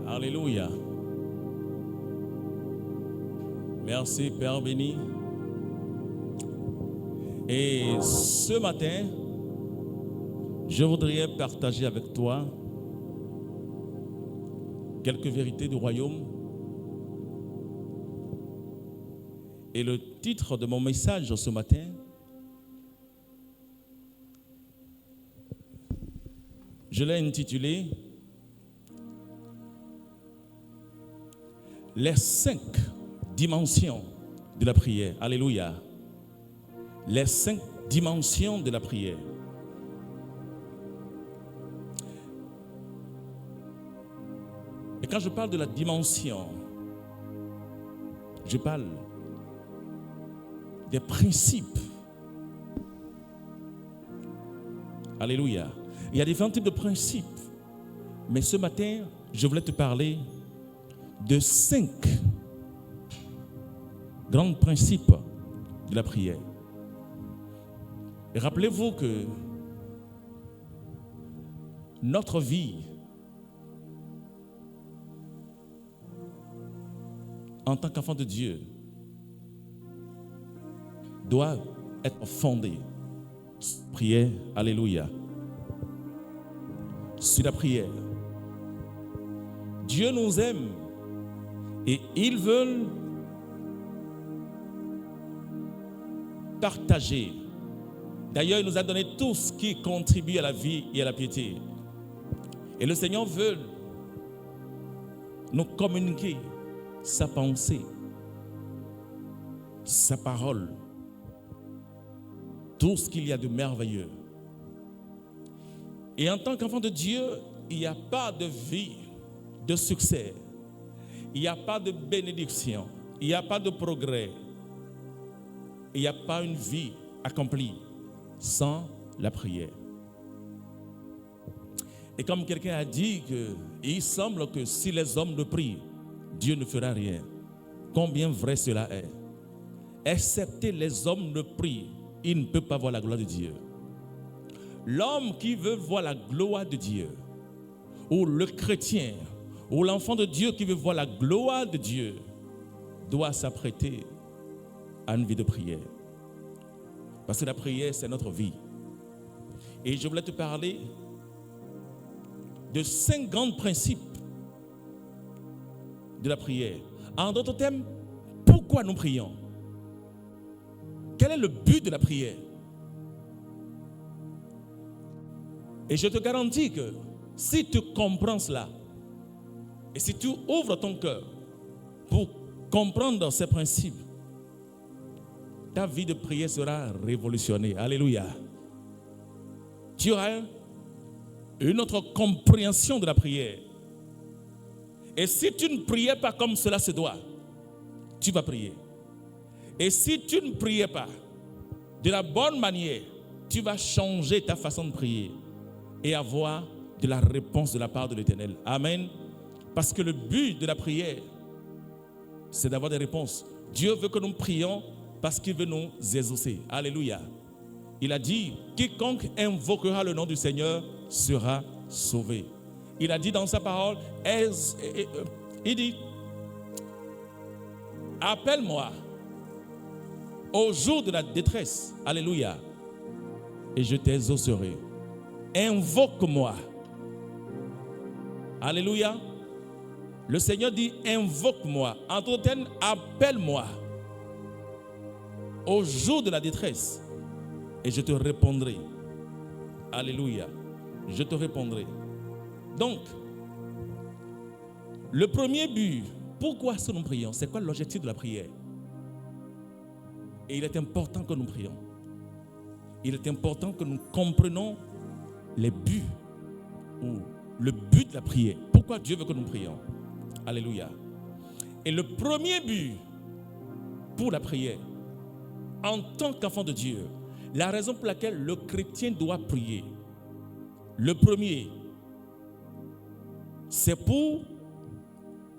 Alléluia. Merci Père béni. Et ce matin, je voudrais partager avec toi quelques vérités du royaume. Et le titre de mon message ce matin, je l'ai intitulé « Les 5 dimensions de la prière ». Alléluia. Les 5 dimensions de la prière. Et quand je parle de la dimension, je parle des principes. Alléluia. Il y a différents types de principes. Mais ce matin, je voulais te parler de 5 grands principes de la prière. Et rappelez-vous que notre vie en tant qu'enfant de Dieu doit être fondée sur la prière. Alléluia. Sur la prière. Dieu nous aime et il veut partager. D'ailleurs, il nous a donné tout ce qui contribue à la vie et à la piété. Et le Seigneur veut nous communiquer sa pensée, sa parole, tout ce qu'il y a de merveilleux. Et en tant qu'enfant de Dieu, il n'y a pas de vie, de succès, il n'y a pas de bénédiction, il n'y a pas de progrès, il n'y a pas une vie accomplie sans la prière. Et comme quelqu'un a dit qu'il semble que si les hommes ne prient, Dieu ne fera rien. Combien vrai cela est? Excepté les hommes ne prient, il ne peut pas voir la gloire de Dieu. L'homme qui veut voir la gloire de Dieu, ou le chrétien, ou l'enfant de Dieu qui veut voir la gloire de Dieu, doit s'apprêter à une vie de prière. Parce que la prière, c'est notre vie. Et je voulais te parler de 5 grands principes de la prière. En d'autres termes, pourquoi nous prions? Quel est le but de la prière? Et je te garantis que si tu comprends cela, et si tu ouvres ton cœur pour comprendre ces principes, ta vie de prière sera révolutionnée. Alléluia. Tu auras une autre compréhension de la prière. Et si tu ne priais pas comme cela se doit, tu vas prier. Et si tu ne priais pas de la bonne manière, tu vas changer ta façon de prier et avoir de la réponse de la part de l'Éternel. Amen. Parce que le but de la prière, c'est d'avoir des réponses. Dieu veut que nous prions parce qu'il veut nous exaucer. Alléluia. Il a dit, quiconque invoquera le nom du Seigneur sera sauvé. Il a dit dans sa parole, il dit, appelle-moi au jour de la détresse. Alléluia. Et je t'exaucerai. Invoque-moi. Alléluia. Le Seigneur dit, invoque-moi. En d'autres termes, appelle-moi au jour de la détresse. Et je te répondrai. Alléluia. Je te répondrai. Donc, le premier but, pourquoi est-ce que nous prions? C'est quoi l'objectif de la prière? Et il est important que nous prions. Il est important que nous comprenions les buts ou le but de la prière. Pourquoi Dieu veut que nous prions? Alléluia. Et le premier but pour la prière, en tant qu'enfant de Dieu, la raison pour laquelle le chrétien doit prier, le premier, c'est pour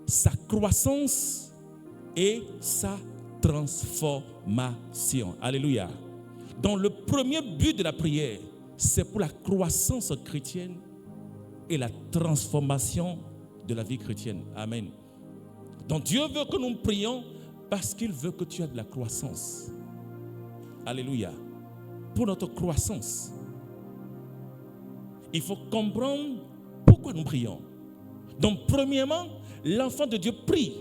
sa croissance et sa transformation. Alléluia. Donc le premier but de la prière, c'est pour la croissance chrétienne et la transformation de la vie chrétienne. Amen. Donc Dieu veut que nous prions parce qu'il veut que tu aies de la croissance. Alléluia. Pour notre croissance, il faut comprendre pourquoi nous prions. Donc premièrement, l'enfant de Dieu prie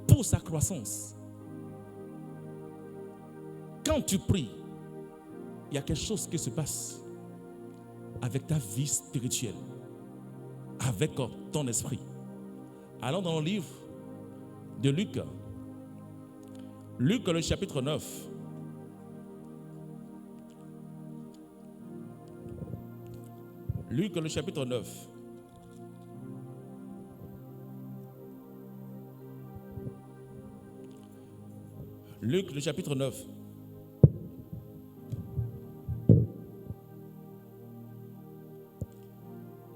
pour sa croissance. Quand tu pries, il y a quelque chose qui se passe avec ta vie spirituelle, avec ton esprit. Allons dans le livre de Luc. Luc, le chapitre 9. Luc, le chapitre 9. Luc, le chapitre 9.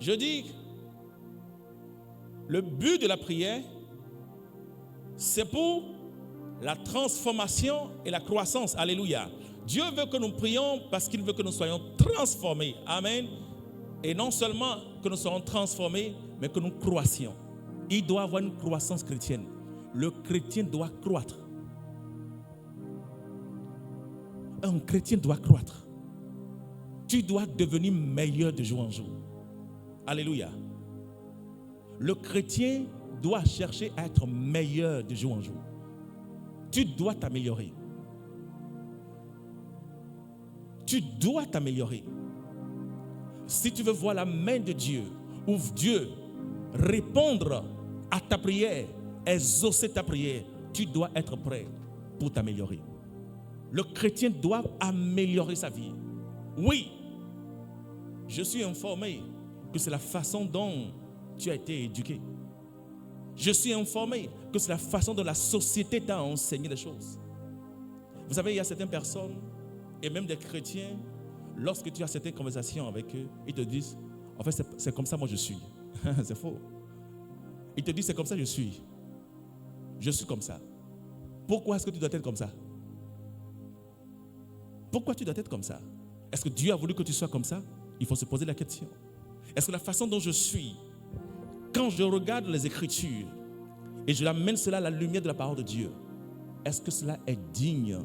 Je dis, le but de la prière, c'est pour la transformation et la croissance. Alléluia. Dieu veut que nous prions parce qu'il veut que nous soyons transformés. Amen. Et non seulement que nous soyons transformés, mais que nous croissions. Il doit avoir une croissance chrétienne. Le chrétien doit croître. Un chrétien doit croître. Tu dois devenir meilleur de jour en jour. Alléluia. Le chrétien doit chercher à être meilleur de jour en jour. Tu dois t'améliorer. Tu dois t'améliorer. Si tu veux voir la main de Dieu, ou Dieu répondre à ta prière, exaucer ta prière, tu dois être prêt pour t'améliorer. Le chrétien doit améliorer sa vie. Oui, je suis informé que c'est la façon dont tu as été éduqué. Je suis informé que c'est la façon dont la société t'a enseigné les choses. Vous savez, il y a certaines personnes, et même des chrétiens, lorsque tu as certaines conversations avec eux, ils te disent, en fait, c'est comme ça moi je suis. C'est faux. Ils te disent, c'est comme ça je suis. Je suis comme ça. Pourquoi est-ce que tu dois être comme ça? Pourquoi tu dois être comme ça? Est-ce que Dieu a voulu que tu sois comme ça? Il faut se poser la question. Est-ce que la façon dont je suis, quand je regarde les Écritures et je l'amène cela à la lumière de la parole de Dieu, est-ce que cela est digne?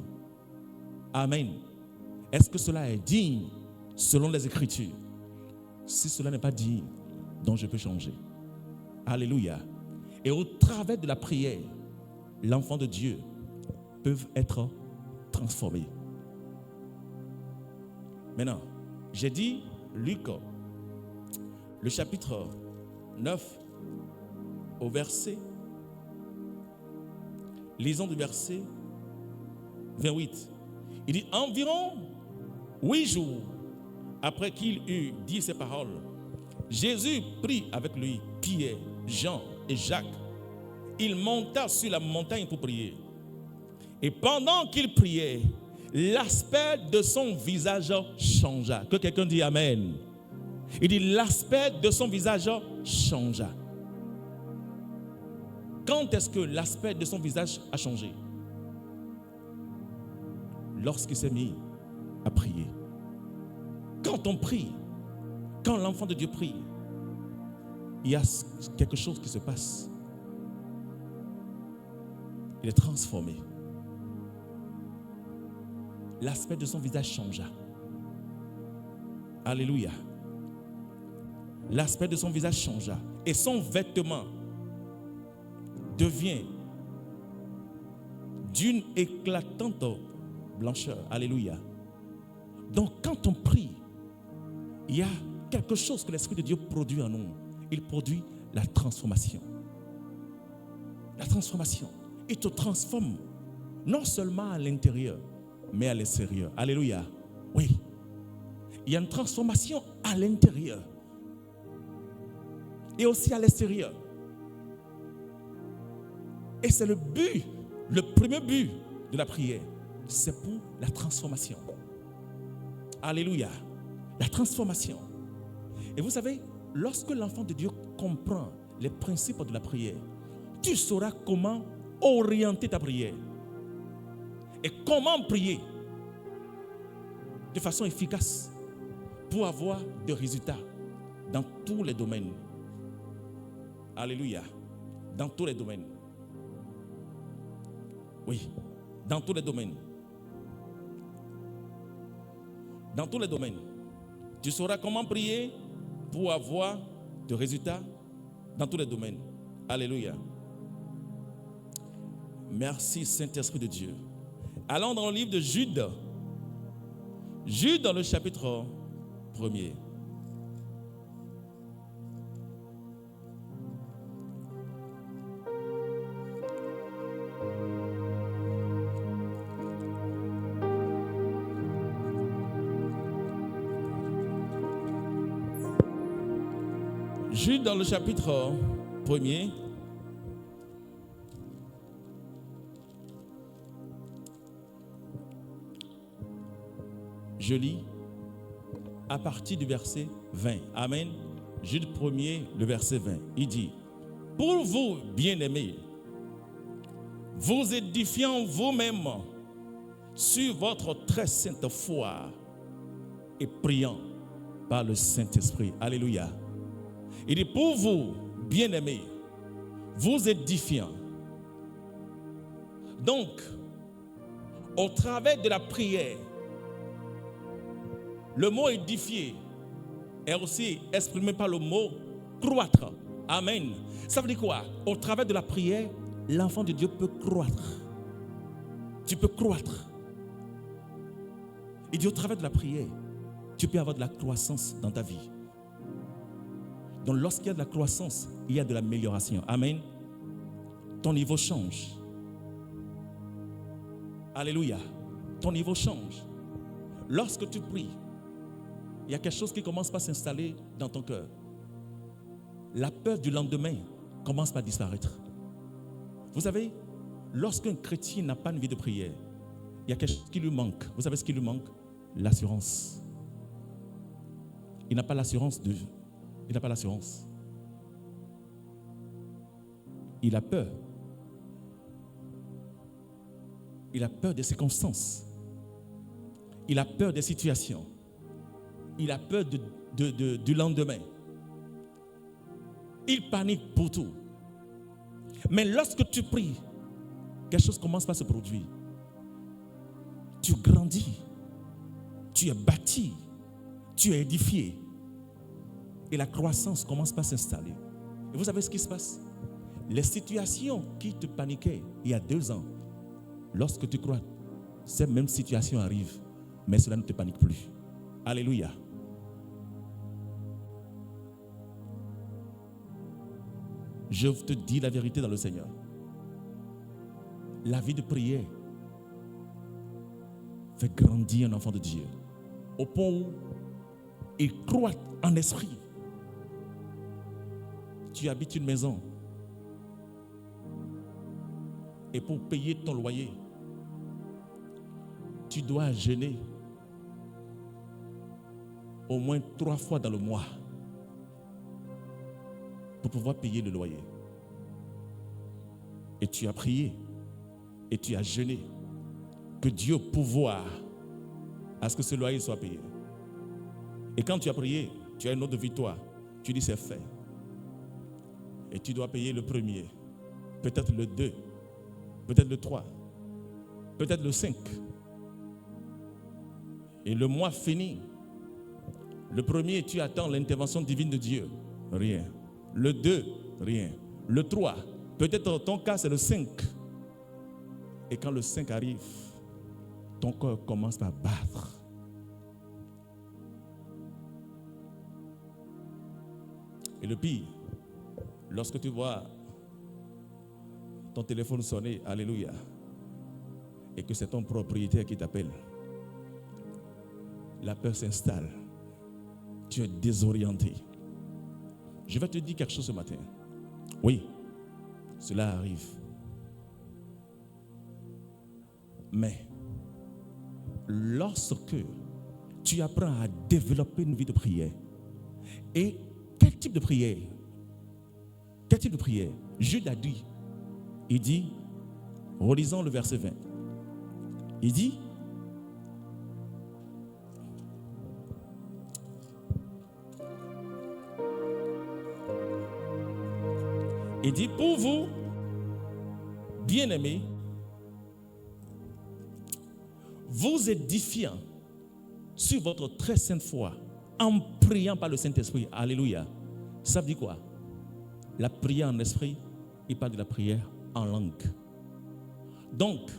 Amen. Est-ce que cela est digne selon les Écritures? Si cela n'est pas digne, donc je peux changer. Alléluia. Et au travers de la prière, l'enfant de Dieu peut être transformé. Maintenant, j'ai dit, Luc, le chapitre 9, au verset, lisons du verset 28. Il dit, environ 8 jours après qu'il eut dit ces paroles, Jésus prit avec lui Pierre, Jean et Jacques. Il monta sur la montagne pour prier. Et pendant qu'il priait, l'aspect de son visage changea. Que quelqu'un dise Amen. Il dit l'aspect de son visage changea. Quand est-ce que l'aspect de son visage a changé? Lorsqu'il s'est mis à prier. Quand on prie, quand l'enfant de Dieu prie, il y a quelque chose qui se passe. Il est transformé. L'aspect de son visage changea. Alléluia. L'aspect de son visage changea. Et son vêtement devient d'une éclatante blancheur. Alléluia. Donc quand on prie, il y a quelque chose que l'Esprit de Dieu produit en nous. Il produit la transformation. La transformation. Il te transforme non seulement à l'intérieur, mais à l'extérieur. Alléluia. Oui. Il y a une transformation à l'intérieur et aussi à l'extérieur. Et c'est le but, le premier but de la prière, c'est pour la transformation. Alléluia. La transformation. Et vous savez, lorsque l'enfant de Dieu comprend les principes de la prière, tu sauras comment orienter ta prière et comment prier de façon efficace pour avoir des résultats dans tous les domaines. Alléluia. dans tous les domaines. Oui, dans tous les domaines. Dans tous les domaines. Tu sauras comment prier pour avoir de résultats dans tous les domaines. Alléluia. Merci Saint-Esprit de Dieu. Allons dans le livre de Jude. Jude dans le chapitre 1er. Jude dans le chapitre 1er. Je lis à partir du verset 20. Amen. Jude 1er, le verset 20. Il dit: pour vous, bien-aimés, vous édifiant vous-même sur votre très sainte foi et priant par le Saint-Esprit. Alléluia. Il dit: pour vous, bien-aimés, vous édifiant. Donc, au travers de la prière, le mot édifier est aussi exprimé par le mot croître. Amen. Ça veut dire quoi? Au travers de la prière, l'enfant de Dieu peut croître. Tu peux croître. Il dit: au travers de la prière, tu peux avoir de la croissance dans ta vie. Donc lorsqu'il y a de la croissance, il y a de l'amélioration. Amen. Ton niveau change. Alléluia. Ton niveau change. Lorsque tu pries, il y a quelque chose qui commence par s'installer dans ton cœur. La peur du lendemain commence par disparaître. Vous savez, lorsqu'un chrétien n'a pas une vie de prière, il y a quelque chose qui lui manque. Vous savez ce qui lui manque? L'assurance. Il n'a pas l'assurance de... Il n'a pas l'assurance. Il a peur. Il a peur des circonstances. Il a peur des situations. Il a peur du lendemain. Il panique pour tout. Mais lorsque tu pries, quelque chose commence par se produire. Tu grandis. Tu es bâti. Tu es édifié. Et la croissance commence par s'installer. Et vous savez ce qui se passe? Les situations qui te paniquaient il y a 2 ans, lorsque tu crois, ces mêmes situations arrivent, mais cela ne te panique plus. Alléluia. Je te dis la vérité dans le Seigneur. La vie de prière fait grandir un enfant de Dieu au point où il croît en esprit. Tu habites une maison et pour payer ton loyer, tu dois jeûner au moins 3 fois dans le mois pour pouvoir payer le loyer. Et tu as prié et tu as jeûné que Dieu pourvoie à ce que ce loyer soit payé. Et quand tu as prié, tu as une autre victoire. Tu dis: c'est fait. Et tu dois payer le 1er, peut-être le 2, peut-être le 3, peut-être le 5. Et le mois fini. Le 1er, tu attends l'intervention divine de Dieu. Rien. Le 2, rien. Le 3, peut-être ton cas c'est le 5. Et quand le 5 arrive, ton cœur commence à battre. Et le pire, lorsque tu vois ton téléphone sonner, alléluia, et que c'est ton propriétaire qui t'appelle, la peur s'installe. Tu es désorienté. Je vais te dire quelque chose ce matin. Oui, cela arrive. Mais lorsque tu apprends à développer une vie de prière, et quel type de prière? Quel type de prière? Jude a dit, il dit, relisons le verset 20. Il dit, Il dit, pour vous, bien-aimés, vous édifiant sur votre très sainte foi, en priant par le Saint-Esprit. Alléluia. Ça veut dire quoi? La prière en esprit, il parle de la prière en langue. Donc,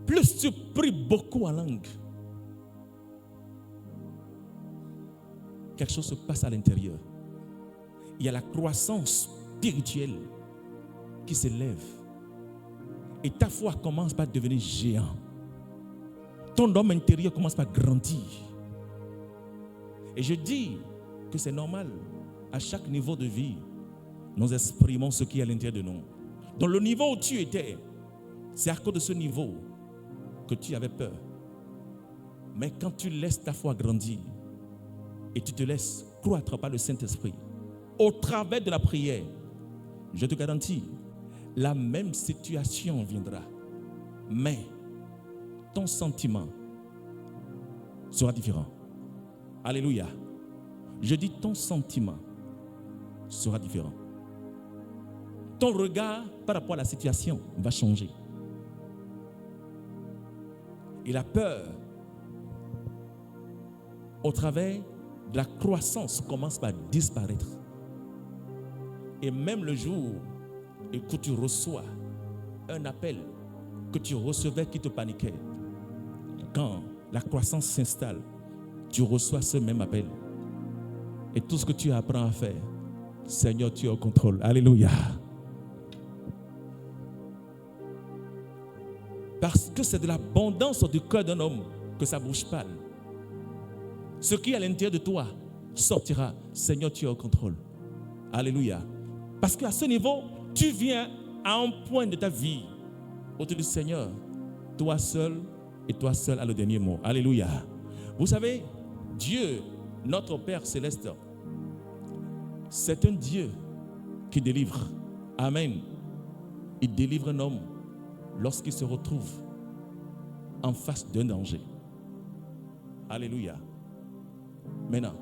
plus tu pries beaucoup en langue, quelque chose se passe à l'intérieur. Il y a la croissance spirituelle qui s'élève. Et ta foi commence par devenir géant. Ton homme intérieur commence par grandir. Et je dis que c'est normal. À chaque niveau de vie, nous exprimons ce qui est à l'intérieur de nous. Dans le niveau où tu étais, c'est à cause de ce niveau que tu avais peur. Mais quand tu laisses ta foi grandir et tu te laisses croître par le Saint-Esprit, au travers de la prière, je te garantis, la même situation viendra. Mais ton sentiment sera différent. Alléluia. Je dis ton sentiment sera différent. Ton regard par rapport à la situation va changer. Et la peur, au travers de la croissance, commence par disparaître. Et même le jour où tu reçois un appel que tu recevais qui te paniquait, quand la croissance s'installe, tu reçois ce même appel. Et tout ce que tu apprends à faire, Seigneur, tu es au contrôle. Alléluia. Parce que c'est de l'abondance du cœur d'un homme que sa bouche parle. Ce qui est à l'intérieur de toi sortira. Seigneur, tu es au contrôle. Alléluia. Parce qu'à ce niveau, tu viens à un point de ta vie où tu dis, Seigneur, toi seul et toi seul a le dernier mot. Alléluia. Vous savez, Dieu, notre Père céleste, c'est un Dieu qui délivre. Amen. Il délivre un homme lorsqu'il se retrouve en face d'un danger. Alléluia. Maintenant,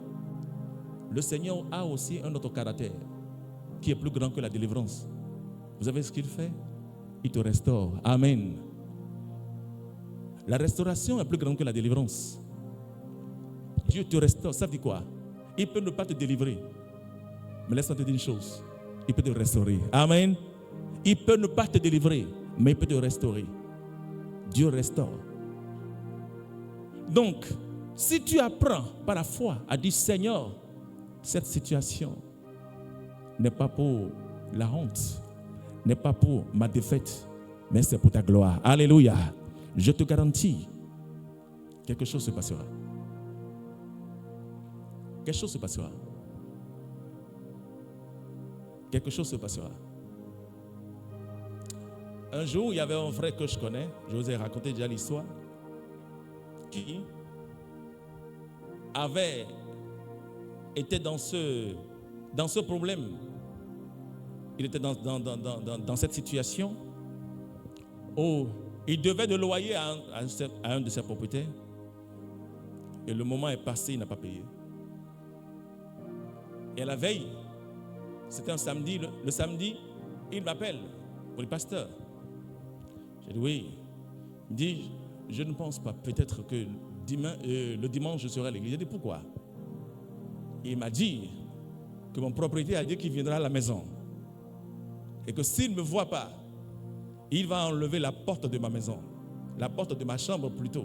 le Seigneur a aussi un autre caractère qui est plus grand que la délivrance. Vous savez ce qu'il fait? Il te restaure. Amen. La restauration est plus grande que la délivrance. Dieu te restaure. Ça veut dire quoi? Il peut ne pas te délivrer. Mais laisse-moi te dire une chose. Il peut te restaurer. Amen. Il peut ne pas te délivrer, mais il peut te restaurer. Dieu restaure. Donc, si tu apprends par la foi à dire, Seigneur, cette situation n'est pas pour la honte, n'est pas pour ma défaite, mais c'est pour ta gloire. Alléluia. Je te garantis, quelque chose se passera. Quelque chose se passera. Quelque chose se passera. Un jour, il y avait un frère que je connais, je vous ai raconté déjà l'histoire, qui avait été dans ce problème. Il était dans cette situation où il devait de loyer à un de ses propriétaires. Et le moment est passé, il n'a pas payé. Et la veille, c'était un samedi, le samedi, il m'appelle pour le pasteur. J'ai dit oui. Il dit, je ne pense pas, peut-être que le dimanche je serai à l'église. J'ai dit pourquoi? Il m'a dit que mon propriétaire a dit qu'il viendra à la maison. Et que s'il ne me voit pas, il va enlever la porte de ma maison. La porte de ma chambre plutôt.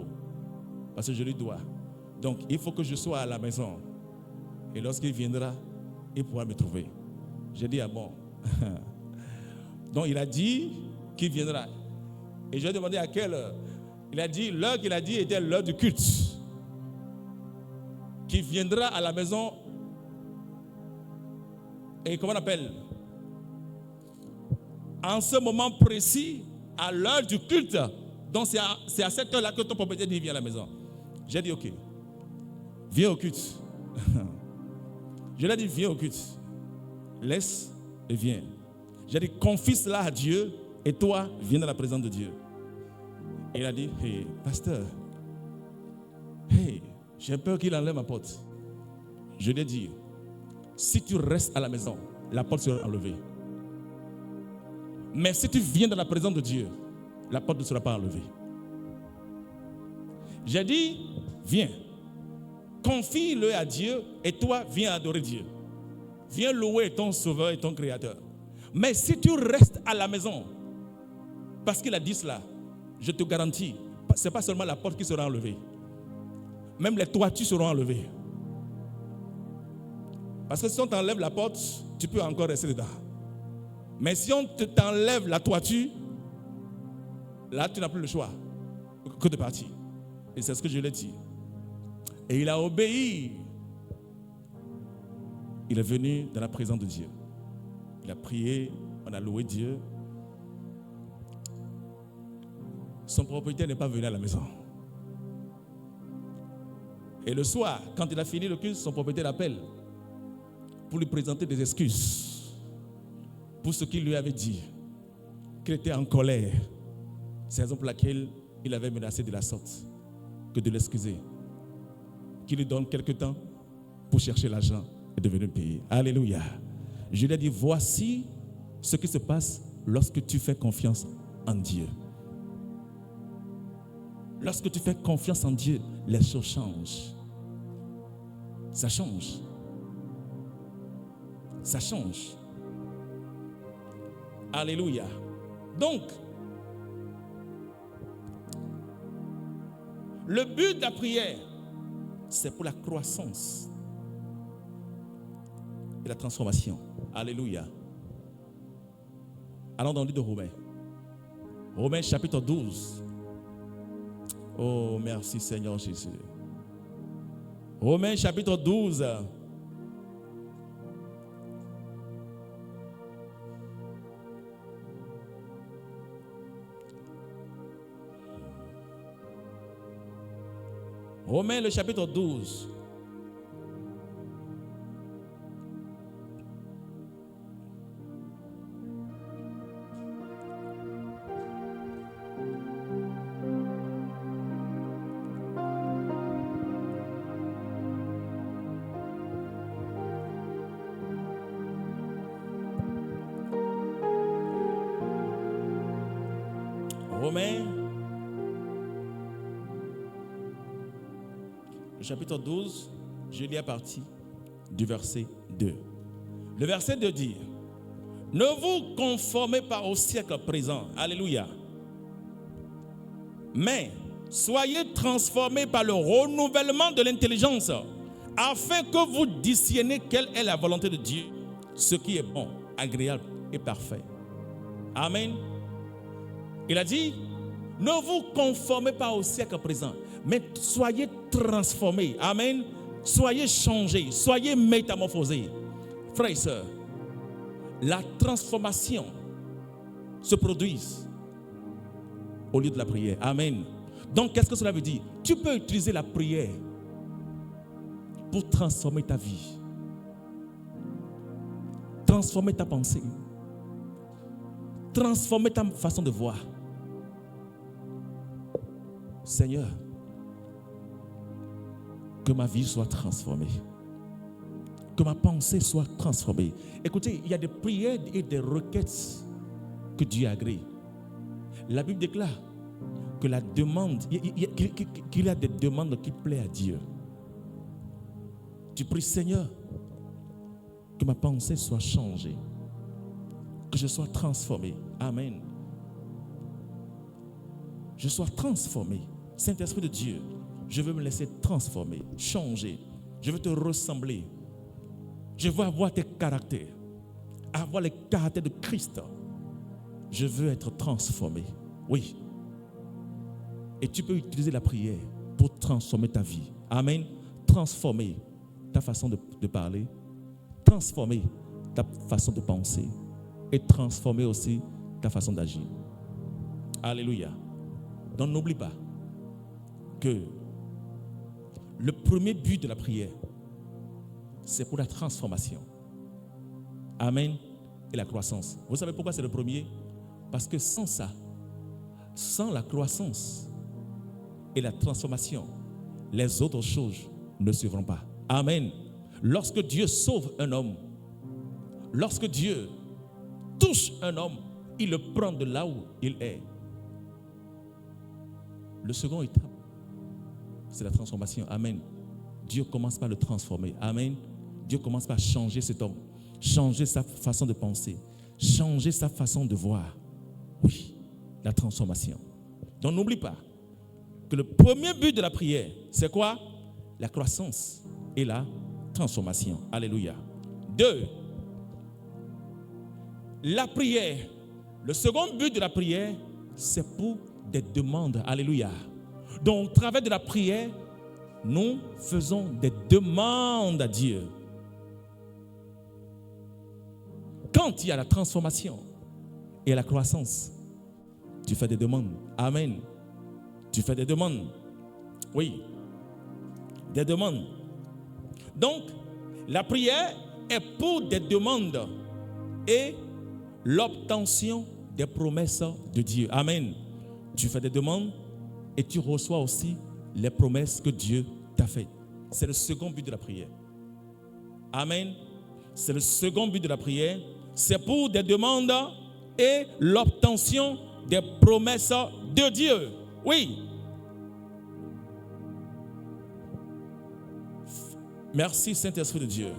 Parce que je lui dois. Donc il faut que je sois à la maison. Et lorsqu'il viendra, il pourra me trouver. J'ai dit, ah bon. Donc il a dit qu'il viendra. Et je lui ai demandé à quelle heure. Il a dit, l'heure qu'il a dit était l'heure du culte. Qu'il viendra à la maison. Et comment on appelle? En ce moment précis, à l'heure du culte. Donc c'est à cette heure-là que ton propriétaire dit, viens à la maison. J'ai dit, ok. Viens au culte. Je lui ai dit, viens au culte. Laisse et viens. J'ai dit, confie cela à Dieu et toi, viens dans la présence de Dieu. Et il a dit, hey, pasteur, hey, j'ai peur qu'il enlève ma porte. Je lui ai dit, si tu restes à la maison, la porte sera enlevée. Mais si tu viens dans la présence de Dieu, la porte ne sera pas enlevée. J'ai dit, viens, confie-le à Dieu et toi, viens adorer Dieu. Viens louer ton Sauveur et ton Créateur. Mais si tu restes à la maison, parce qu'il a dit cela, je te garantis, ce n'est pas seulement la porte qui sera enlevée. Même les toitures seront enlevées. Parce que si on t'enlève la porte, tu peux encore rester dedans. Mais si on t'enlève la toiture, là tu n'as plus le choix que de partir. Et c'est ce que je l'ai dit. Et il a obéi. Il est venu dans la présence de Dieu. Il a prié, on a loué Dieu. Son propriétaire n'est pas venu à la maison. Et le soir, quand il a fini le culte, son propriétaire l'appelle pour lui présenter des excuses pour ce qu'il lui avait dit, qu'il était en colère. C'est la raison pour laquelle il avait menacé de la sorte que de l'excuser. Qu'il lui donne quelque temps pour chercher l'argent et de venir payer. Alléluia. Je lui ai dit, voici ce qui se passe lorsque tu fais confiance en Dieu. Lorsque tu fais confiance en Dieu, les choses changent. Ça change. Ça change. Alléluia. Donc, le but de la prière, c'est pour la croissance et la transformation. Alléluia. Allons dans le livre de Romains. Romains chapitre 12. Oh, merci Seigneur Jésus. Romains chapitre 12. Romains le chapitre 12. Romains, le chapitre 12, je lis à partir du verset 2. Le verset 2 dit, ne vous conformez pas au siècle présent, alléluia, mais soyez transformés par le renouvellement de l'intelligence, afin que vous discerniez quelle est la volonté de Dieu, ce qui est bon, agréable et parfait. Amen. Il a dit, ne vous conformez pas au siècle présent, mais soyez transformés. Amen. Soyez changés, soyez métamorphosés. Frères et sœurs, la transformation se produit au lieu de la prière. Amen. Donc, qu'est-ce que cela veut dire? Tu peux utiliser la prière pour transformer ta vie, transformer ta pensée, transformer ta façon de voir. Seigneur, que ma vie soit transformée, que ma pensée soit transformée. Écoutez, il y a des prières et des requêtes que Dieu agrée. La Bible déclare que la demande, qu'il y a des demandes qui plaisent à Dieu. Tu pries, Seigneur, que ma pensée soit changée, que je sois transformé. Amen. Je sois transformé. Saint-Esprit de Dieu, je veux me laisser transformer, changer. Je veux te ressembler. Je veux avoir tes caractères, avoir les caractères de Christ. Je veux être transformé. Oui. Et tu peux utiliser la prière pour transformer ta vie. Amen. Transformer ta façon de parler, transformer ta façon de penser et transformer aussi ta façon d'agir. Alléluia. Donc n'oublie pas que le premier but de la prière, c'est pour la transformation. Amen. Et la croissance. Vous savez pourquoi c'est le premier? Parce que sans ça, sans la croissance et la transformation, les autres choses ne suivront pas. Amen. Lorsque Dieu sauve un homme, lorsque Dieu touche un homme, il le prend de là où il est. Le second étape, c'est la transformation. Amen. Dieu commence par le transformer. Amen. Dieu commence par changer cet homme, changer sa façon de penser, changer sa façon de voir. Oui, la transformation. Donc n'oublie pas que le premier but de la prière, c'est quoi? La croissance et la transformation. Alléluia. 2. La prière. Le second but de la prière, c'est pour des demandes. Alléluia. Donc, au travers de la prière, nous faisons des demandes à Dieu. Quand il y a la transformation et la croissance, tu fais des demandes. Amen. Tu fais des demandes. Oui. Des demandes. Donc, la prière est pour des demandes et l'obtention des promesses de Dieu. Amen. Tu fais des demandes et tu reçois aussi les promesses que Dieu t'a faites. C'est le second but de la prière. Amen. C'est le second but de la prière. C'est pour des demandes et l'obtention des promesses de Dieu. Oui. Merci Saint-Esprit de Dieu.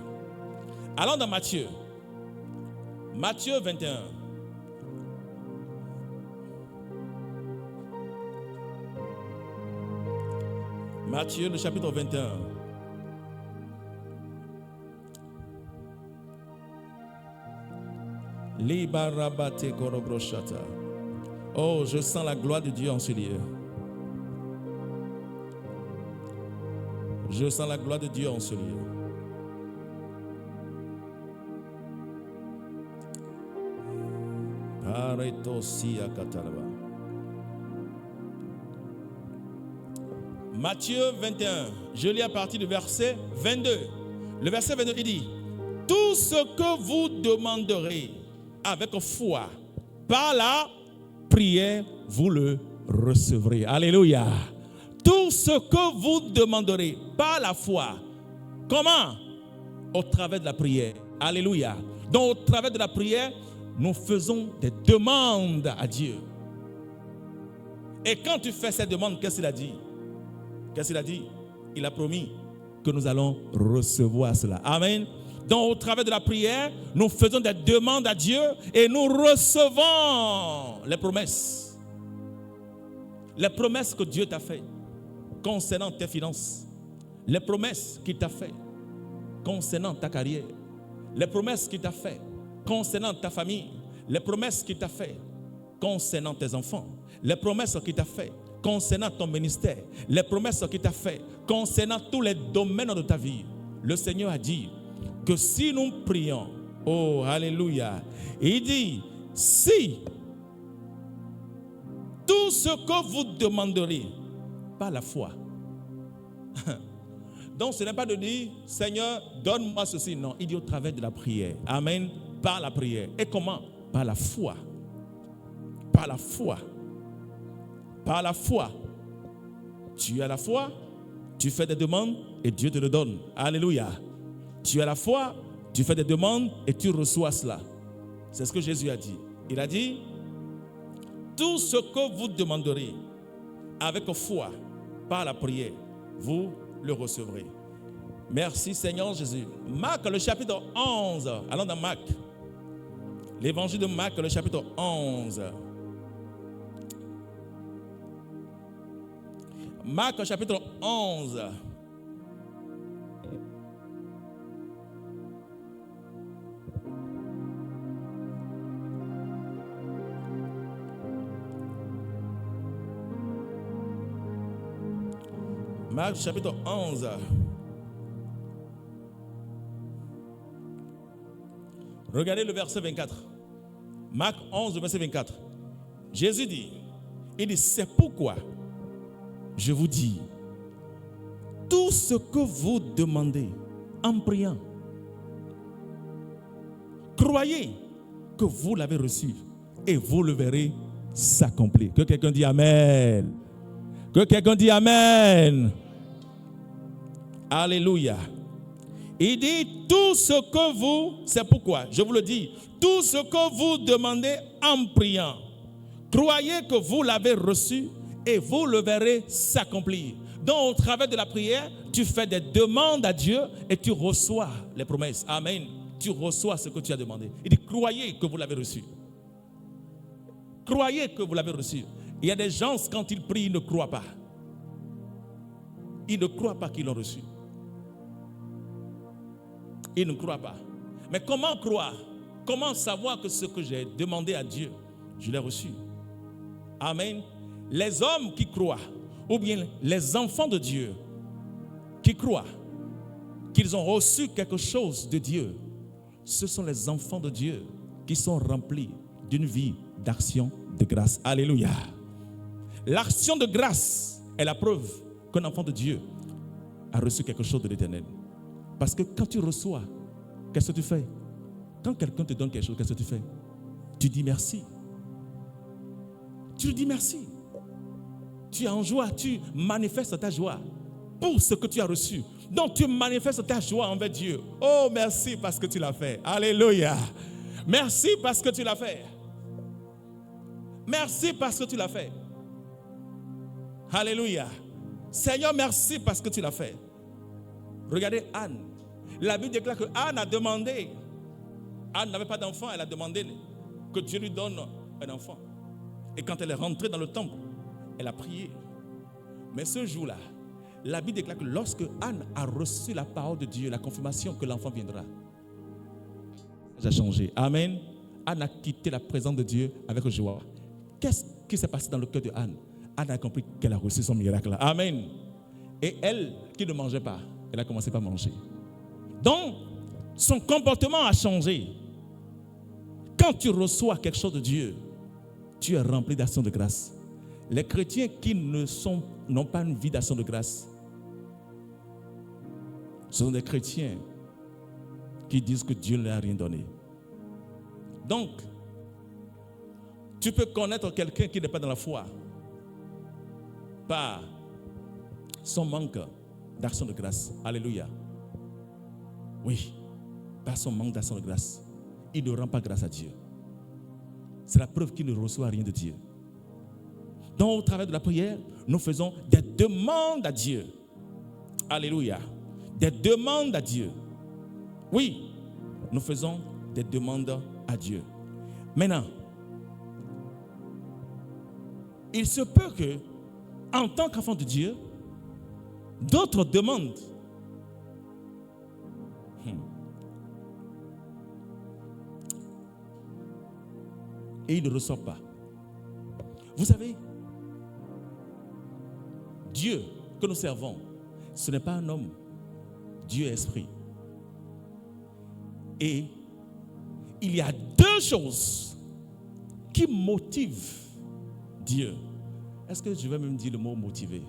Allons dans Matthieu. Matthieu 21. Matthieu, le chapitre 21. Oh, je sens la gloire de Dieu en ce lieu. Je sens la gloire de Dieu en ce lieu. Matthieu 21, je lis à partir du verset 22. Le verset 22, il dit: tout ce que vous demanderez avec foi, par la prière, vous le recevrez. Alléluia. Tout ce que vous demanderez par la foi. Comment? Au travers de la prière. Alléluia. Donc, au travers de la prière, nous faisons des demandes à Dieu. Et quand tu fais ces demandes, qu'est-ce qu'il a dit? Qu'est-ce qu'il a dit? Il a promis que nous allons recevoir cela. Amen. Donc, au travers de la prière, nous faisons des demandes à Dieu et nous recevons les promesses. Les promesses que Dieu t'a faites concernant tes finances. Les promesses qu'il t'a faites concernant ta carrière. Les promesses qu'il t'a faites concernant ta famille. Les promesses qu'il t'a faites concernant tes enfants. Les promesses qu'il t'a faites concernant ton ministère. Les promesses qu'il t'a faites concernant tous les domaines de ta vie. Le Seigneur a dit que si nous prions, oh alléluia, il dit, si tout ce que vous demanderez par la foi. Donc ce n'est pas de dire, Seigneur, donne-moi ceci. Non, il dit au travers de la prière. Amen. Par la prière. Et comment? Par la foi. Par la foi. Par la foi. Tu as la foi, tu fais des demandes et Dieu te le donne. Alléluia. Tu as la foi, tu fais des demandes et tu reçois cela. C'est ce que Jésus a dit. Il a dit, tout ce que vous demanderez avec foi, par la prière, vous le recevrez. Merci Seigneur Jésus. Marc, le chapitre 11. Allons dans Marc. L'évangile de Marc, le chapitre 11. Marc, chapitre 11. Marc, chapitre 11. Regardez le verset 24. Marc 11, verset 24. Jésus dit, il dit, c'est pourquoi je vous dis, tout ce que vous demandez en priant, croyez que vous l'avez reçu et vous le verrez s'accomplir. Que quelqu'un dise Amen. Que quelqu'un dise Amen. Alléluia. Il dit, tout ce que vous, c'est pourquoi, je vous le dis, tout ce que vous demandez en priant, croyez que vous l'avez reçu et vous le verrez s'accomplir. Donc, au travers de la prière, tu fais des demandes à Dieu et tu reçois les promesses. Amen. Tu reçois ce que tu as demandé. Il dit, croyez que vous l'avez reçu. Croyez que vous l'avez reçu. Il y a des gens, quand ils prient, ils ne croient pas. Ils ne croient pas qu'ils l'ont reçu. Ils ne croient pas. Mais comment croire? Comment savoir que ce que j'ai demandé à Dieu, je l'ai reçu? Amen. Les hommes qui croient, ou bien les enfants de Dieu qui croient qu'ils ont reçu quelque chose de Dieu, ce sont les enfants de Dieu qui sont remplis d'une vie d'action de grâce. Alléluia. L'action de grâce est la preuve qu'un enfant de Dieu a reçu quelque chose de l'Éternel. Parce que quand tu reçois, qu'est-ce que tu fais? Quand quelqu'un te donne quelque chose, qu'est-ce que tu fais? Tu dis merci. Tu lui dis merci. Tu es en joie, tu manifestes ta joie pour ce que tu as reçu. Donc tu manifestes ta joie envers Dieu. Oh, merci parce que tu l'as fait. Alléluia. Merci parce que tu l'as fait. Merci parce que tu l'as fait. Alléluia. Seigneur, merci parce que tu l'as fait. Regardez Anne. La Bible déclare que Anne a demandé. Anne n'avait pas d'enfant, elle a demandé que Dieu lui donne un enfant. Et quand elle est rentrée dans le temple, elle a prié. Mais ce jour-là, la Bible déclare que lorsque Anne a reçu la parole de Dieu, la confirmation que l'enfant viendra, ça a changé. Amen. Anne a quitté la présence de Dieu avec joie. Qu'est-ce qui s'est passé dans le cœur de Anne? Anne a compris qu'elle a reçu son miracle. Amen. Et elle, qui ne mangeait pas, elle a commencé par manger. Donc, son comportement a changé. Quand tu reçois quelque chose de Dieu, tu es rempli d'action de grâce. Les chrétiens qui n'ont pas une vie d'action de grâce, ce sont des chrétiens qui disent que Dieu ne leur a rien donné. Donc, tu peux connaître quelqu'un qui n'est pas dans la foi par son manque d'action de grâce. Alléluia. Oui, par son manque d'action de grâce. Il ne rend pas grâce à Dieu. C'est la preuve qu'il ne reçoit rien de Dieu. Donc, au travers de la prière, nous faisons des demandes à Dieu. Alléluia. Des demandes à Dieu. Oui, nous faisons des demandes à Dieu. Maintenant, il se peut que, en tant qu'enfant de Dieu, d'autres demandent. Et ils ne reçoivent pas. Vous savez, Dieu que nous servons, ce n'est pas un homme. Dieu est esprit. Et il y a deux choses qui motivent Dieu. Est-ce que je vais même dire le mot motiver?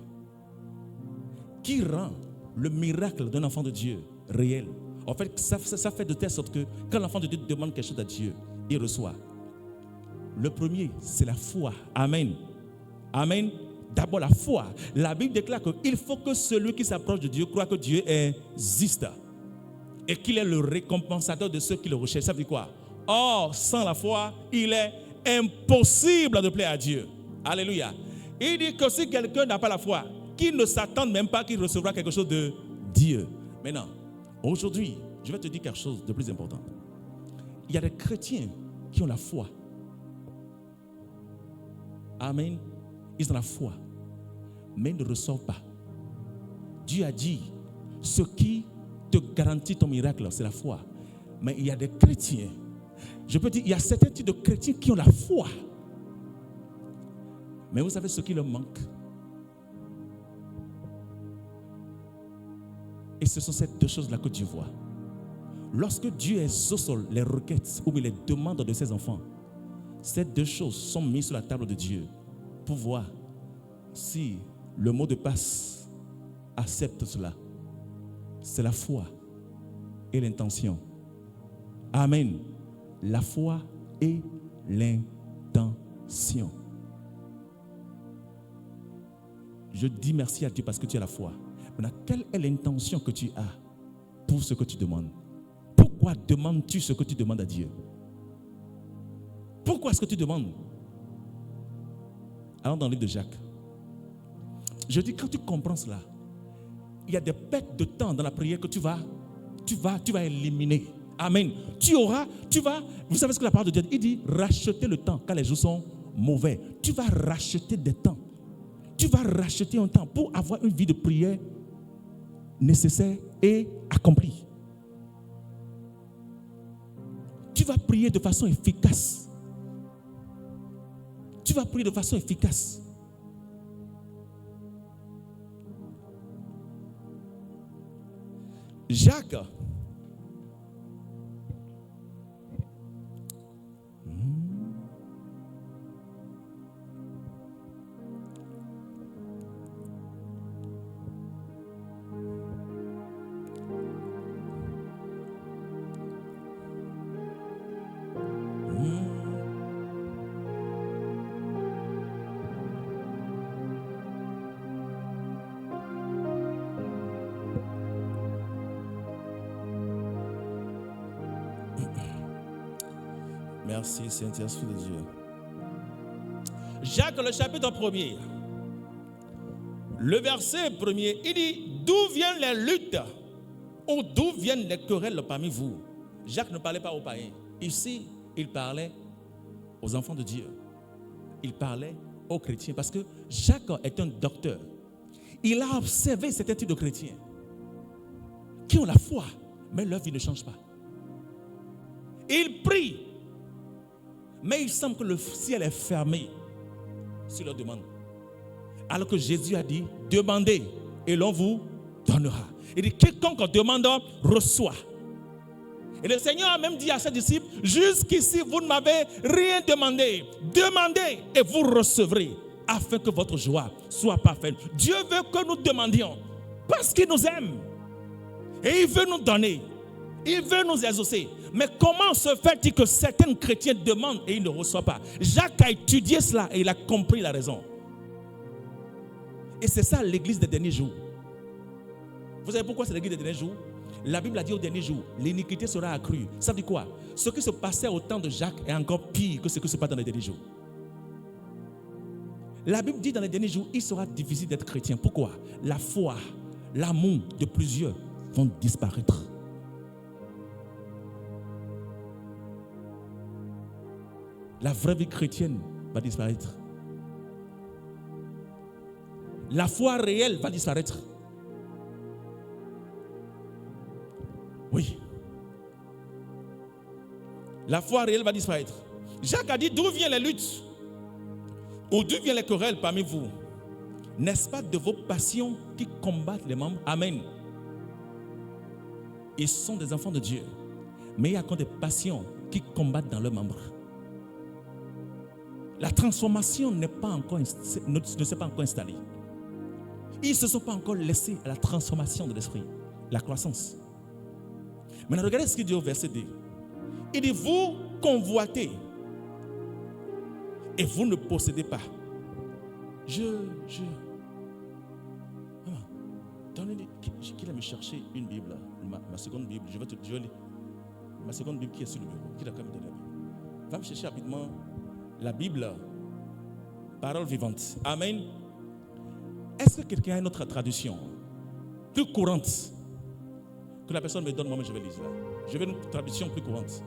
Qui rend le miracle d'un enfant de Dieu réel? En fait, ça fait de telle sorte que quand l'enfant de Dieu demande quelque chose à Dieu, il reçoit. Le premier, c'est la foi. Amen. Amen. D'abord la foi. La Bible déclare qu'il faut que celui qui s'approche de Dieu croit que Dieu existe et qu'il est le récompensateur de ceux qui le recherchent. Ça veut dire quoi? Or, sans la foi, il est impossible de plaire à Dieu. Alléluia. Il dit que si quelqu'un n'a pas la foi, qu'il ne s'attende même pas qu'il recevra quelque chose de Dieu. Maintenant, aujourd'hui, je vais te dire quelque chose de plus important. Il y a des chrétiens qui ont la foi. Amen. Ils ont la foi, mais ils ne reçoivent pas. Dieu a dit, ce qui te garantit ton miracle, c'est la foi. Mais il y a des chrétiens, je peux dire, il y a certains types de chrétiens qui ont la foi. Mais vous savez ce qui leur manque? Et ce sont ces deux choses-là que Dieu voit. Lorsque Dieu exauce les requêtes ou les demandes de ses enfants, ces deux choses sont mises sur la table de Dieu pour voir si le mot de passe accepte cela. C'est la foi et l'intention. Amen. La foi et l'intention. Je dis merci à Dieu parce que tu as la foi. Maintenant, quelle est l'intention que tu as pour ce que tu demandes. Pourquoi demandes-tu ce que tu demandes à Dieu? Pourquoi est-ce que tu demandes? Allons dans le livre de Jacques. Je dis, quand tu comprends cela, il y a des pertes de temps dans la prière que tu vas éliminer. Amen. Vous savez ce que la parole de Dieu dit? Il dit, racheter le temps quand les jours sont mauvais. Tu vas racheter des temps. Tu vas racheter un temps pour avoir une vie de prière nécessaire et accomplie. Tu vas prier de façon efficace. Tu vas prier de façon efficace. Jacques. Merci, Saint-Esprit de Dieu. Jacques, le chapitre 1er, le verset 1er, il dit, d'où viennent les luttes ou d'où viennent les querelles parmi vous? Jacques ne parlait pas aux païens. Ici, il parlait aux enfants de Dieu. Il parlait aux chrétiens parce que Jacques est un docteur. Il a observé certains types de chrétiens qui ont la foi, mais leur vie ne change pas. Ils prient, mais il semble que le ciel est fermé sur leur demande. Alors que Jésus a dit, demandez et l'on vous donnera. Il dit, quiconque demande reçoit. Et le Seigneur a même dit à ses disciples, jusqu'ici vous ne m'avez rien demandé. Demandez et vous recevrez, afin que votre joie soit parfaite. Dieu veut que nous demandions, parce qu'il nous aime. Et il veut nous donner. Il veut nous exaucer. Mais comment se fait-il que certains chrétiens demandent et ils ne reçoivent pas? Jacques a étudié cela et il a compris la raison. Et c'est ça l'église des derniers jours. Vous savez pourquoi c'est l'église des derniers jours? La Bible a dit aux derniers jours, l'iniquité sera accrue. Ça veut dire quoi? Ce qui se passait au temps de Jacques est encore pire que ce qui se passe dans les derniers jours. La Bible dit dans les derniers jours, il sera difficile d'être chrétien. Pourquoi? La foi, l'amour de plusieurs vont disparaître. La vraie vie chrétienne va disparaître. La foi réelle va disparaître. Oui. La foi réelle va disparaître. Jacques a dit, d'où viennent les luttes? Ou d'où viennent les querelles parmi vous? N'est-ce pas de vos passions qui combattent les membres? Amen. Ils sont des enfants de Dieu. Mais il y a encore des passions qui combattent dans leurs membres. La transformation ne s'est pas encore installée. Ils ne se sont pas encore laissés à la transformation de l'esprit, la croissance. Maintenant, regardez ce qu'il dit au verset 2. Il dit, vous convoitez et vous ne possédez pas. Donnez-lui, qu'il a me chercher une Bible, ma seconde Bible. Je vais lire. Ma seconde Bible qui est sur le bureau, qui a quand même donné. Va me chercher rapidement la Bible, parole vivante. Amen. Est-ce que quelqu'un a une autre traduction plus courante que la personne me donne? Moi, je vais lire là. Je veux une traduction plus courante.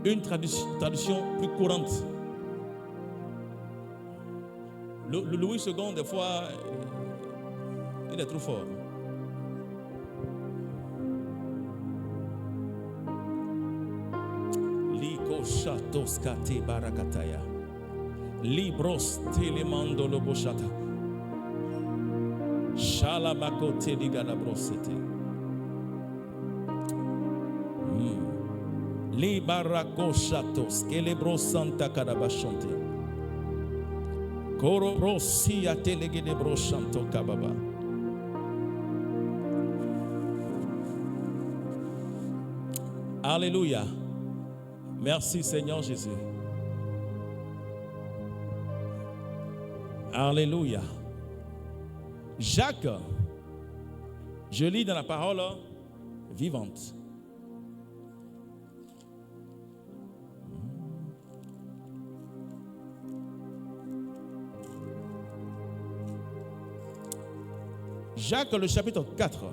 Une traduction plus courante. Le Louis II, des fois, il est trop fort. Shatos kate barakataya. Libros telemando loboshata. Shalabakote digalabrosete. Libarakoshatos kelebrosanta kadabashonte. Korobrosia telegedebrosanto kababa. Alléluia. Merci Seigneur Jésus. Alléluia. Jacques, je lis dans la parole vivante. Jacques, le chapitre 4.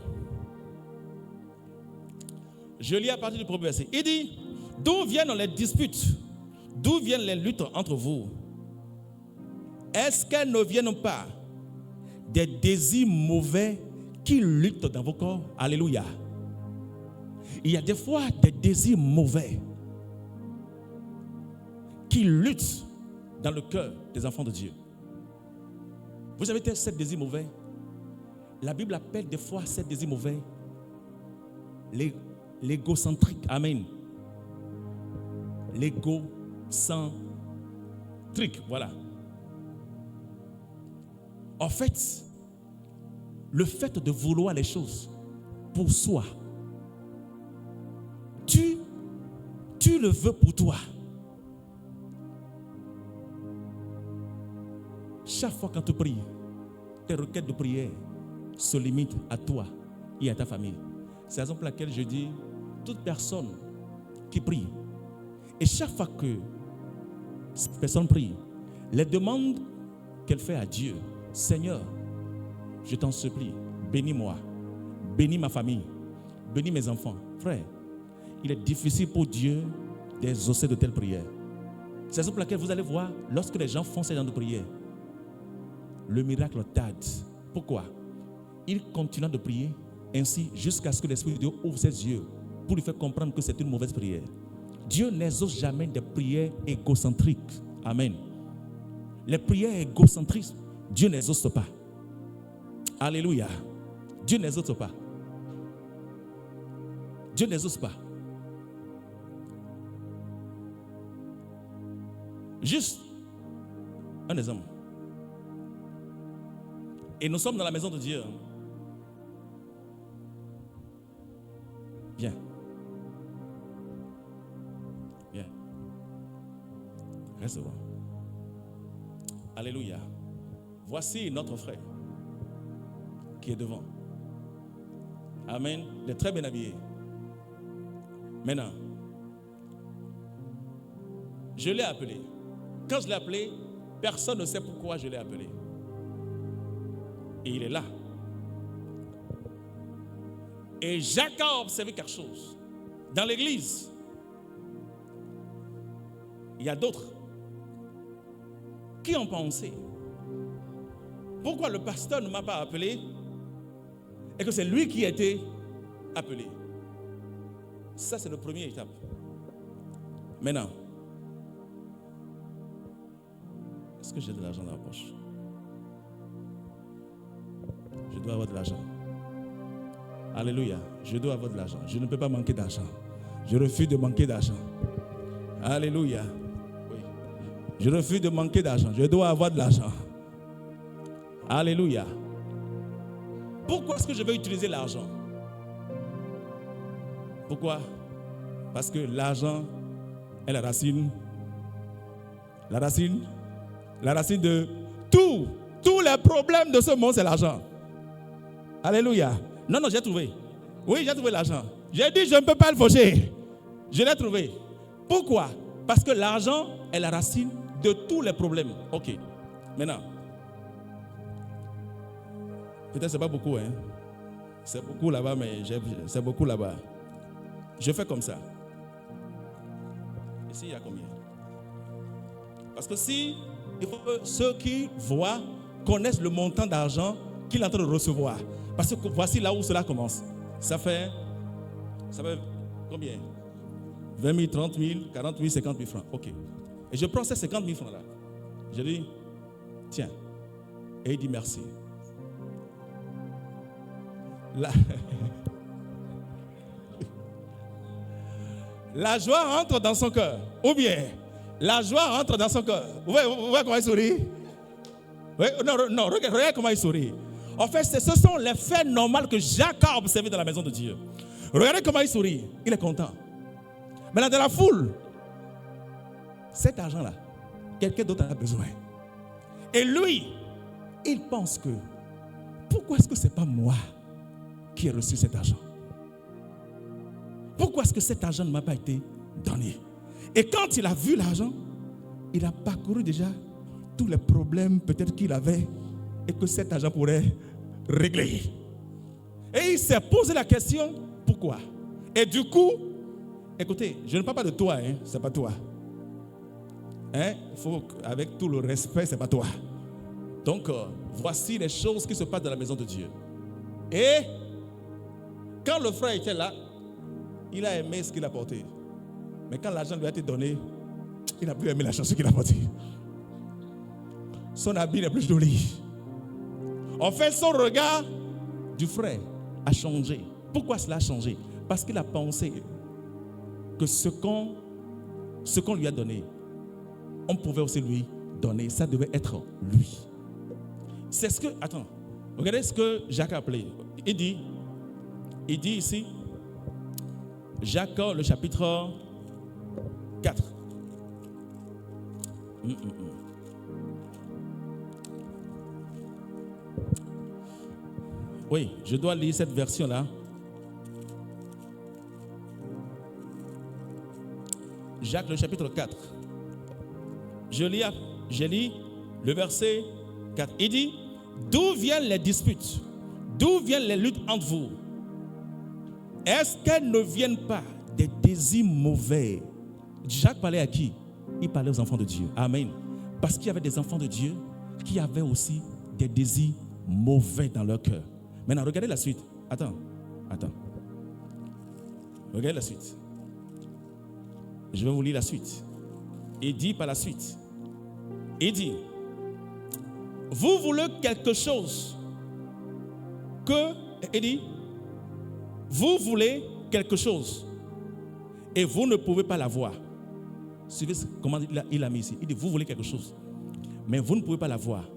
Je lis à partir du premier verset. Il dit, d'où viennent les disputes? D'où viennent les luttes entre vous? Est-ce qu'elles ne viennent pas des désirs mauvais qui luttent dans vos corps? Alléluia. Il y a des fois des désirs mauvais qui luttent dans le cœur des enfants de Dieu. Vous avez ces désirs mauvais? La Bible appelle des fois ces désirs mauvais l'égocentrique. Amen. L'égocentrique, voilà. En fait, le fait de vouloir les choses pour soi, tu le veux pour toi. Chaque fois quand tu pries, tes requêtes de prière se limitent à toi et à ta famille. C'est la raison pour laquelle je dis, toute personne qui prie, et chaque fois que cette personne prie, les demandes qu'elle fait à Dieu, Seigneur, je t'en supplie, bénis-moi, bénis ma famille, bénis mes enfants. Frère, il est difficile pour Dieu d'exaucer de telles prières. C'est la raison pour laquelle vous allez voir, lorsque les gens font ces genre de prières, le miracle tarde. Pourquoi? Il continue de prier ainsi jusqu'à ce que l'Esprit de Dieu ouvre ses yeux pour lui faire comprendre que c'est une mauvaise prière. Dieu n'exauce jamais des prières égocentriques. Amen. Les prières égocentriques, Dieu n'exauce pas. Alléluia. Dieu n'exauce pas. Dieu n'exauce pas. Juste un exemple. Et nous sommes dans la maison de Dieu. Viens. Viens. Reste devant. Alléluia. Voici notre frère qui est devant. Amen. Il est très bien habillé. Maintenant, je l'ai appelé. Quand je l'ai appelé, personne ne sait pourquoi je l'ai appelé. Et il est là. Et Jacques a observé quelque chose. Dans l'église, il y a d'autres qui ont pensé, pourquoi le pasteur ne m'a pas appelé et que c'est lui qui a été appelé. Ça, c'est la première étape. Maintenant, est-ce que j'ai de l'argent dans la poche? Je dois avoir de l'argent. Alléluia. Je dois avoir de l'argent. Je ne peux pas manquer d'argent. Je refuse de manquer d'argent. Alléluia. Oui. Je refuse de manquer d'argent. Je dois avoir de l'argent. Alléluia. Pourquoi est-ce que je vais utiliser l'argent? Pourquoi? Parce que l'argent est la racine de tous les problèmes de ce monde, c'est l'argent. Alléluia. Non, j'ai trouvé. Oui, j'ai trouvé l'argent. J'ai dit, je ne peux pas le faucher. Je l'ai trouvé. Pourquoi? Parce que l'argent est la racine de tous les problèmes. Ok. Maintenant, peut-être c'est pas beaucoup, hein. C'est beaucoup là-bas, mais c'est beaucoup là-bas. Je fais comme ça. Ici, il y a combien? Parce que si il faut que ceux qui voient connaissent le montant d'argent qu'il est en train de recevoir. Parce que voici là où cela commence. Ça fait combien? 20 000, 30 000, 40 000, 50 000 francs. Ok. Et je prends ces 50 000 francs là. Je dis, tiens. Et il dit merci. Là. La joie entre dans son cœur. Ou bien, la joie entre dans son cœur. Vous voyez comment il sourit? Oui, non, regardez comment il sourit. En fait, ce sont les faits normaux que Jacques a observés dans la maison de Dieu. Regardez comment il sourit. Il est content. Maintenant, dans la foule, cet argent-là, quelqu'un d'autre en a besoin. Et lui, il pense que pourquoi est-ce que ce n'est pas moi qui ai reçu cet argent? Pourquoi est-ce que cet argent ne m'a pas été donné? Et quand il a vu l'argent, il a parcouru déjà tous les problèmes peut-être qu'il avait et que cet argent pourrait régler. Et il s'est posé la question, pourquoi? Et du coup, écoutez, je ne parle pas de toi, ce n'est pas toi. Faut, avec tout le respect, ce n'est pas toi. Donc, voici les choses qui se passent dans la maison de Dieu. Et quand le frère était là, il a aimé ce qu'il a porté. Mais quand l'argent lui a été donné, il n'a plus aimé la chanson qu'il a portée. Son habit n'est plus joli. En fait, son regard du frère a changé. Pourquoi cela a changé? Parce qu'il a pensé que ce qu'on lui a donné, on pouvait aussi lui donner. Ça devait être lui. C'est ce que... Attends. Regardez ce que Jacques a appelé. Il dit ici, Jacques, le chapitre 4. Oui, je dois lire cette version-là. Jacques, le chapitre 4. Je lis le verset 4. Il dit, d'où viennent les disputes? D'où viennent les luttes entre vous? Est-ce qu'elles ne viennent pas des désirs mauvais? Jacques parlait à qui? Il parlait aux enfants de Dieu. Amen. Parce qu'il y avait des enfants de Dieu qui avaient aussi des désirs mauvais dans leur cœur. Maintenant, regardez la suite. Attends. Regardez la suite. Je vais vous lire la suite. Il dit par la suite. Il dit, vous voulez quelque chose vous voulez quelque chose et vous ne pouvez pas l'avoir. Suivez comment il a mis ici. Il dit, vous voulez quelque chose, mais vous ne pouvez pas l'avoir.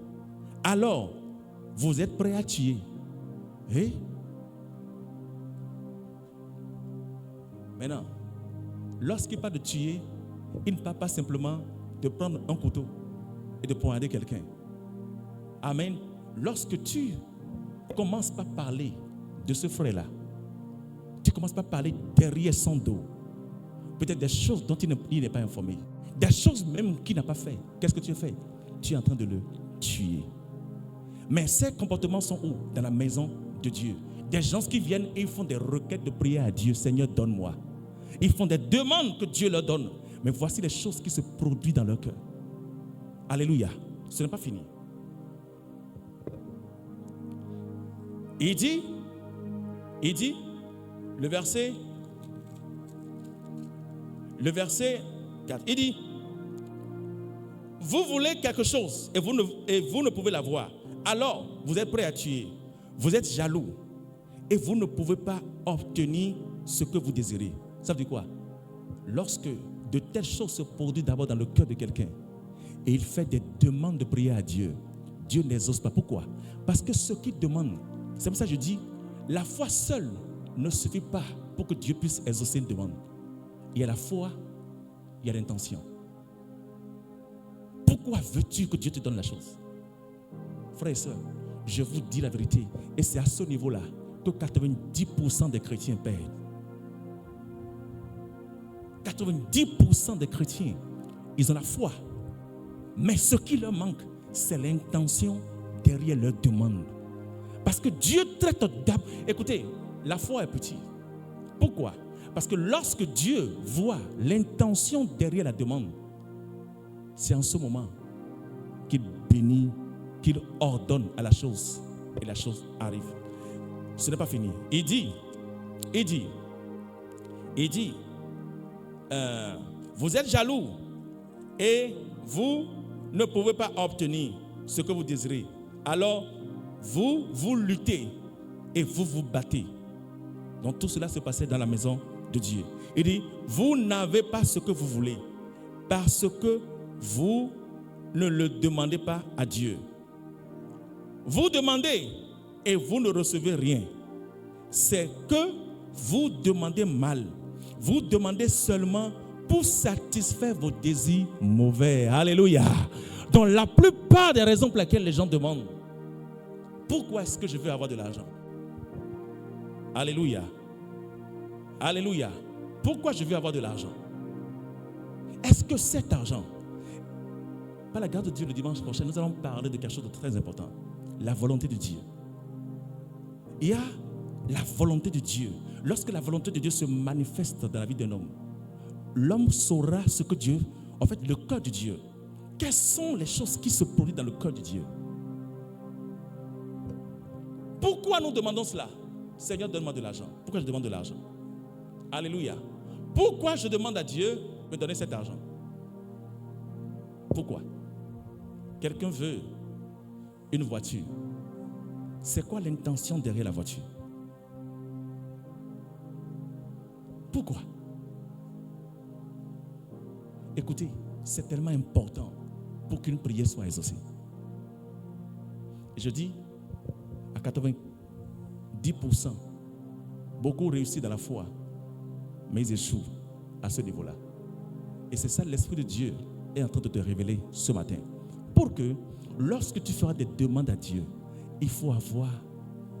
Alors, vous êtes prêt à tuer. Maintenant, lorsqu'il parle de tuer, il ne parle pas simplement de prendre un couteau et de poignarder quelqu'un. Amen. Lorsque tu commences par parler de ce frère-là, tu commences par parler derrière son dos. Peut-être des choses dont il n'est pas informé. Des choses même qu'il n'a pas fait. Qu'est-ce que tu as fait? Tu es en train de le tuer. Mais ces comportements sont où? Dans la maison de Dieu. Des gens qui viennent et ils font des requêtes de prière à Dieu. Seigneur, donne-moi. Ils font des demandes que Dieu leur donne. Mais voici les choses qui se produisent dans leur cœur. Alléluia. Ce n'est pas fini. Il dit, le verset 4, il dit, vous voulez quelque chose et vous ne pouvez l'avoir. Alors, vous êtes prêt à tuer. Vous êtes jaloux et vous ne pouvez pas obtenir ce que vous désirez. Ça veut dire quoi? Lorsque de telles choses se produisent d'abord dans le cœur de quelqu'un et il fait des demandes de prière à Dieu, Dieu n'exauce pas. Pourquoi? Parce que ce qu'il demande, c'est pour ça que je dis, la foi seule ne suffit pas pour que Dieu puisse exaucer une demande. Il y a la foi, il y a l'intention. Pourquoi veux-tu que Dieu te donne la chose? Frères et sœurs, je vous dis la vérité, et c'est à ce niveau-là que 90% des chrétiens perdent. 90% des chrétiens, ils ont la foi. Mais ce qui leur manque, c'est l'intention derrière leur demande. Parce que Dieu traite d'abord. Écoutez, la foi est petite. Pourquoi? Parce que lorsque Dieu voit l'intention derrière la demande, c'est en ce moment qu'il bénit, qu'il ordonne à la chose. Et la chose arrive. Ce n'est pas fini. Il dit, vous êtes jaloux et vous ne pouvez pas obtenir ce que vous désirez. Alors, vous luttez et vous vous battez. Donc tout cela se passait dans la maison de Dieu. Il dit, vous n'avez pas ce que vous voulez parce que vous ne le demandez pas à Dieu. Vous demandez et vous ne recevez rien. C'est que vous demandez mal. Vous demandez seulement pour satisfaire vos désirs mauvais. Alléluia. Donc la plupart des raisons pour lesquelles les gens demandent, Pourquoi est-ce que je veux avoir de l'argent? Alléluia. Alléluia. Pourquoi je veux avoir de l'argent? Est-ce que cet argent, par la grâce de Dieu, le dimanche prochain, nous allons parler de quelque chose de très important. La volonté de Dieu. Il y a la volonté de Dieu. Lorsque la volonté de Dieu se manifeste dans la vie d'un homme, l'homme saura ce que Dieu, en fait, le cœur de Dieu. Quelles sont les choses qui se produisent dans le cœur de Dieu? Pourquoi nous demandons cela? Seigneur, donne-moi de l'argent. Pourquoi je demande de l'argent? Alléluia. Pourquoi je demande à Dieu de me donner cet argent? Pourquoi? Quelqu'un veut une voiture. C'est quoi l'intention derrière la voiture? Pourquoi? Écoutez, c'est tellement important pour qu'une prière soit exaucée. Je dis, à 90%, beaucoup réussissent dans la foi, mais ils échouent à ce niveau-là. Et c'est ça, l'Esprit de Dieu est en train de te révéler ce matin. Pour que, lorsque tu feras des demandes à Dieu, il faut avoir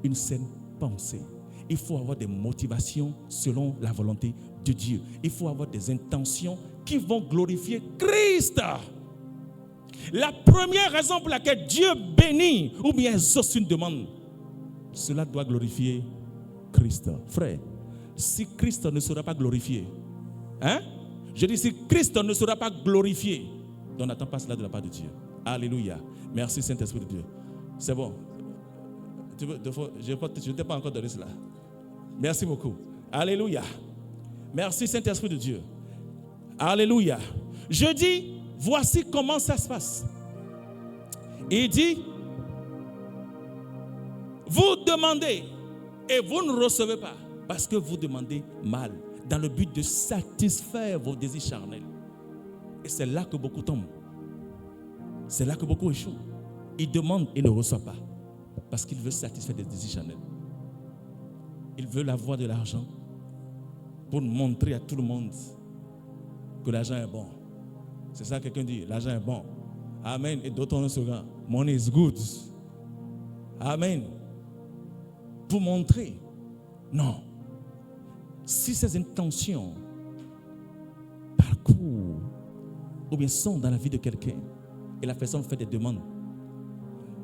une saine pensée. Il faut avoir des motivations selon la volonté de Dieu. Il faut avoir des intentions qui vont glorifier Christ. La première raison pour laquelle Dieu bénit ou bien exauce une demande, cela doit glorifier Christ. Frère, si Christ ne sera pas glorifié, je dis si Christ ne sera pas glorifié, on n'attend pas cela de la part de Dieu. Alléluia. Merci Saint-Esprit de Dieu. C'est bon. Je ne t'ai pas encore donné cela. Merci beaucoup. Alléluia. Merci Saint-Esprit de Dieu. Alléluia. Je dis, voici comment ça se passe. Il dit, vous demandez et vous ne recevez pas parce que vous demandez mal, dans le but de satisfaire vos désirs charnels. Et c'est là que beaucoup tombent. C'est là que beaucoup échouent. Ils demandent et ne reçoivent pas parce qu'ils veulent satisfaire des désirs charnels. Ils veulent avoir de l'argent pour montrer à tout le monde que l'argent est bon. C'est ça que quelqu'un dit, l'argent est bon. Amen. Et d'autres ont un slogan, money is good. Amen. Pour montrer. Non. Si ces intentions parcourent ou bien sont dans la vie de quelqu'un et la personne fait des demandes,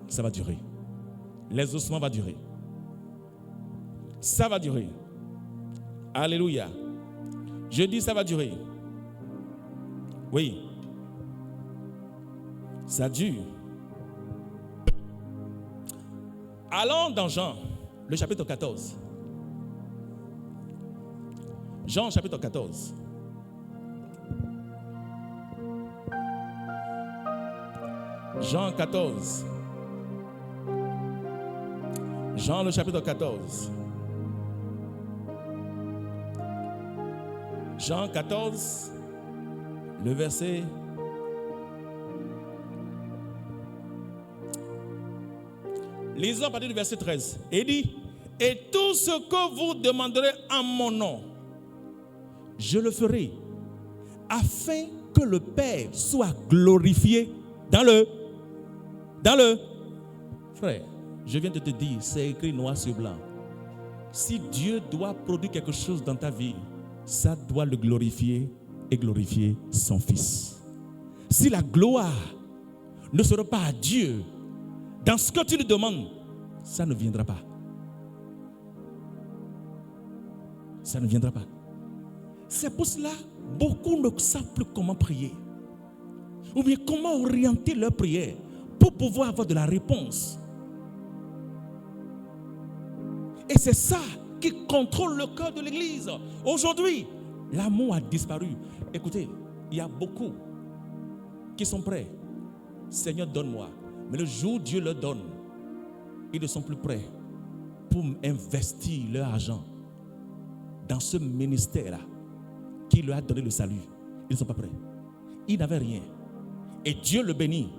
ça va durer. L'exaucement va durer. Ça va durer. Alléluia. Je dis ça va durer. Oui. Ça dure. Allons dans Jean, le chapitre 14. Jean, chapitre 14. Jean 14. Jean, le chapitre 14. Jean 14, le verset. Lisons à partir du verset 13. Il dit, et tout ce que vous demanderez en mon nom, je le ferai, afin que le Père soit glorifié dans le. Frère, je viens de te dire, c'est écrit noir sur blanc. Si Dieu doit produire quelque chose dans ta vie, ça doit le glorifier et glorifier son Fils. Si la gloire ne sera pas à Dieu dans ce que tu lui demandes, ça ne viendra pas. Ça ne viendra pas. C'est pour cela beaucoup ne savent plus comment prier. Ou bien comment orienter leur prière pour pouvoir avoir de la réponse. Et c'est ça qui contrôle le cœur de l'Église. Aujourd'hui, l'amour a disparu. Écoutez, il y a beaucoup qui sont prêts. Seigneur, donne-moi. Mais le jour où Dieu leur donne, ils ne sont plus prêts pour investir leur argent dans ce ministère-là qui leur a donné le salut. Ils ne sont pas prêts. Ils n'avaient rien. Et Dieu le bénit.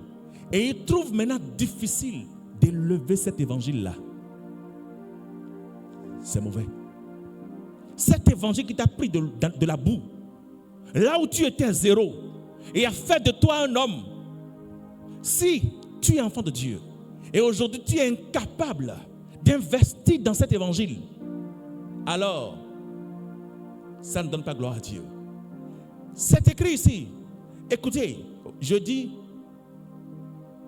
Et il trouve maintenant difficile d'élever cet évangile-là. C'est mauvais. Cet évangile qui t'a pris de la boue, là où tu étais zéro, et a fait de toi un homme. Si tu es enfant de Dieu et aujourd'hui tu es incapable d'investir dans cet évangile, alors ça ne donne pas gloire à Dieu. C'est écrit ici. Écoutez, je dis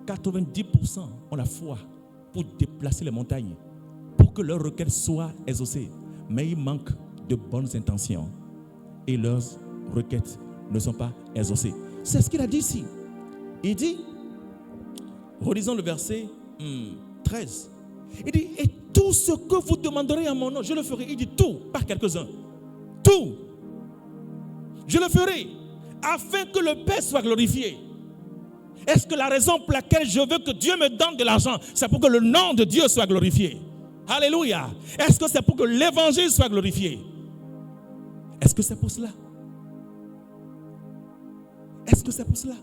90% ont la foi pour déplacer les montagnes, pour que leurs requêtes soient exaucées. Mais il manque de bonnes intentions et leurs requêtes ne sont pas exaucées. C'est ce qu'il a dit ici. Il dit, relisons le verset 13. Il dit, et tout ce que vous demanderez en mon nom, je le ferai. Il dit tout, pas quelques-uns. Tout. Je le ferai afin que le Père soit glorifié. Est-ce que la raison pour laquelle je veux que Dieu me donne de l'argent, c'est pour que le nom de Dieu soit glorifié? Alléluia. Est-ce que c'est pour que l'évangile soit glorifié? Est-ce que c'est pour cela? Est-ce que c'est pour cela?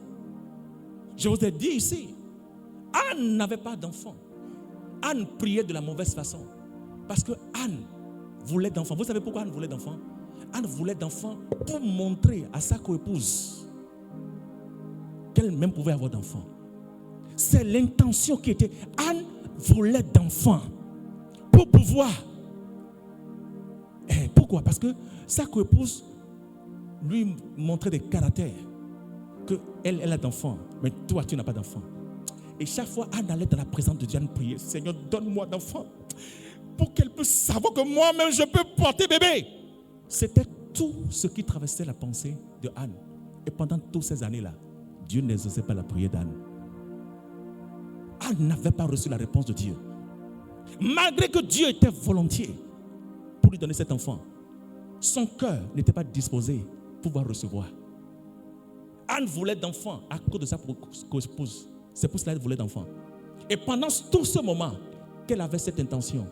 Je vous ai dit ici, Anne n'avait pas d'enfant. Anne priait de la mauvaise façon. Parce que Anne voulait d'enfants. Vous savez pourquoi Anne voulait d'enfants? Anne voulait d'enfants pour montrer à sa coépouse qu'elle-même pouvait avoir d'enfants. C'est l'intention qui était. Anne voulait d'enfants pour pouvoir. Et pourquoi? Parce que sa coépouse lui montrait des caractères que elle a d'enfants, mais toi tu n'as pas d'enfants. Et chaque fois Anne allait dans la présence de Dieu, Anne priait, Seigneur, donne-moi d'enfants pour qu'elle puisse savoir que moi-même je peux porter bébé. C'était tout ce qui traversait la pensée de Anne. Et pendant toutes ces années-là, Dieu n'exauçait pas la prière d'Anne. Anne n'avait pas reçu la réponse de Dieu. Malgré que Dieu était volontiers pour lui donner cet enfant, son cœur n'était pas disposé pour pouvoir recevoir. Anne voulait d'enfants à cause de sa co-épouse. C'est pour cela qu'elle voulait d'enfants. Et pendant tout ce moment qu'elle avait cette intention,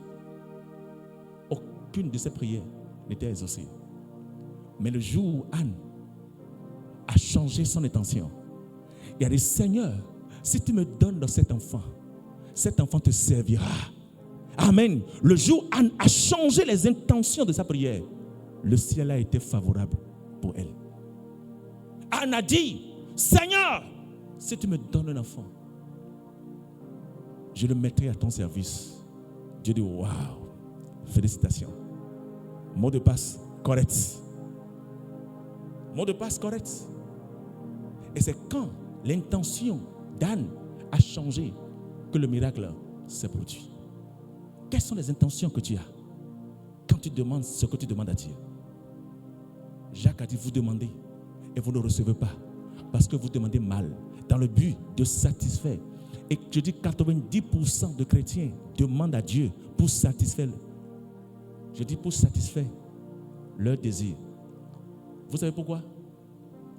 aucune de ses prières n'était exaucée. Mais le jour où Anne a changé son intention, il a dit, Seigneur, si tu me donnes cet enfant te servira. Amen. Le jour où Anne a changé les intentions de sa prière, le ciel a été favorable pour elle. Anne a dit, Seigneur, si tu me donnes un enfant, je le mettrai à ton service. Dieu dit, waouh, félicitations. Mot de passe correct. Mot de passe correct. Et c'est quand l'intention d'Anne a changé que le miracle s'est produit. Quelles sont les intentions que tu as quand tu demandes ce que tu demandes à Dieu? Jacques a dit, vous demandez et vous ne recevez pas parce que vous demandez mal, dans le but de satisfaire. Et je dis 90% de chrétiens demandent à Dieu pour satisfaire. Je dis pour satisfaire leur désir. Vous savez pourquoi?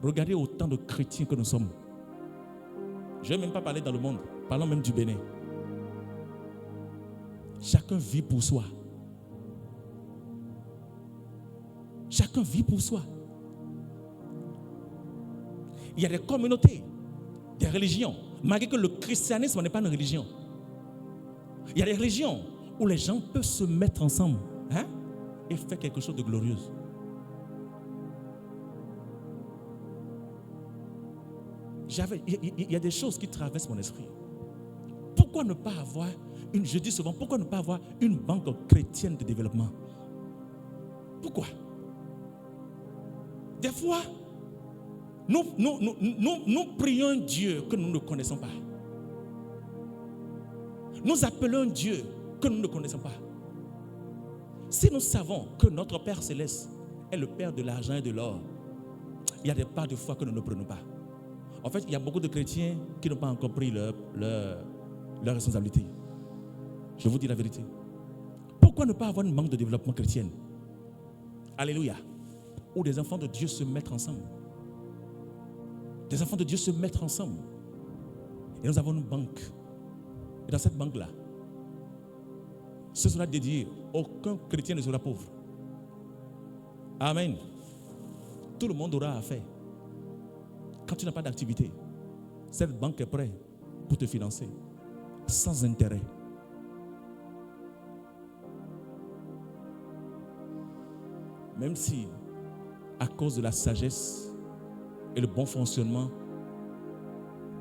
Regardez autant de chrétiens que nous sommes. Je ne vais même pas parler dans le monde. Parlons même du Bénin. Chacun vit pour soi. Chacun vit pour soi. Il y a des communautés, des religions, malgré que le christianisme n'est pas une religion. Il y a des religions où les gens peuvent se mettre ensemble et faire quelque chose de glorieux. Il y a des choses qui traversent mon esprit. Pourquoi ne pas avoir je dis souvent, pourquoi ne pas avoir une banque chrétienne de développement? Pourquoi? Des fois, nous prions un Dieu que nous ne connaissons pas. Nous appelons un Dieu que nous ne connaissons pas. Si nous savons que notre Père Céleste est le Père de l'argent et de l'or, il y a des parts de foi que nous ne prenons pas. En fait, il y a beaucoup de chrétiens qui n'ont pas encore pris leur responsabilité. Je vous dis la vérité. Pourquoi ne pas avoir une banque de développement chrétienne? Alléluia. Où des enfants de Dieu se mettent ensemble. Des enfants de Dieu se mettent ensemble. Et nous avons une banque. Et dans cette banque-là, ce sera dédié. Aucun chrétien ne sera pauvre. Amen. Tout le monde aura affaire. Quand tu n'as pas d'activité, cette banque est prête pour te financer. Sans intérêt. Même si, à cause de la sagesse et le bon fonctionnement,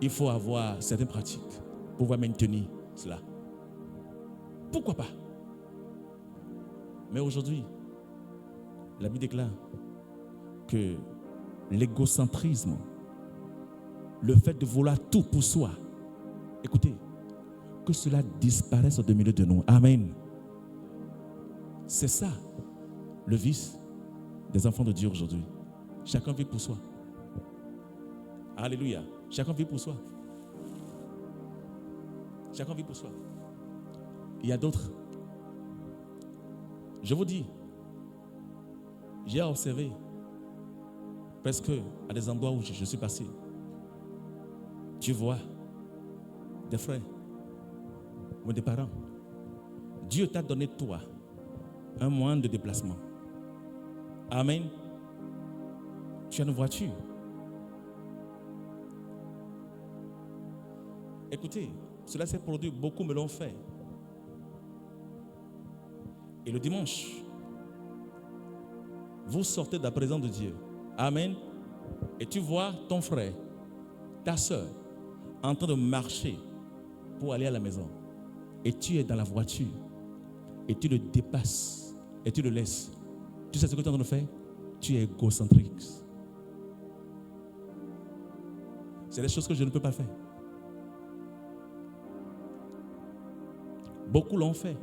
il faut avoir certaines pratiques pour pouvoir maintenir cela. Pourquoi pas? Mais aujourd'hui, la Bible déclare que l'égocentrisme, le fait de vouloir tout pour soi, écoutez, que cela disparaisse de milieu de nous. Amen. C'est ça, le vice des enfants de Dieu aujourd'hui. Chacun vit pour soi. Alléluia. Chacun vit pour soi. Chacun vit pour soi. Il y a d'autres. Je vous dis, j'ai observé presque à des endroits où je suis passé. Tu vois des frères ou des parents. Dieu t'a donné toi un moyen de déplacement. Amen. Tu as une voiture. Écoutez, cela s'est produit, beaucoup me l'ont fait. Et le dimanche, vous sortez de la présence de Dieu. Amen. Et tu vois ton frère, ta soeur, en train de marcher pour aller à la maison. Et tu es dans la voiture. Et tu le dépasses. Et tu le laisses. Tu sais ce que tu es en train de faire? Tu es égocentrique. C'est des choses que je ne peux pas faire. Beaucoup l'ont fait.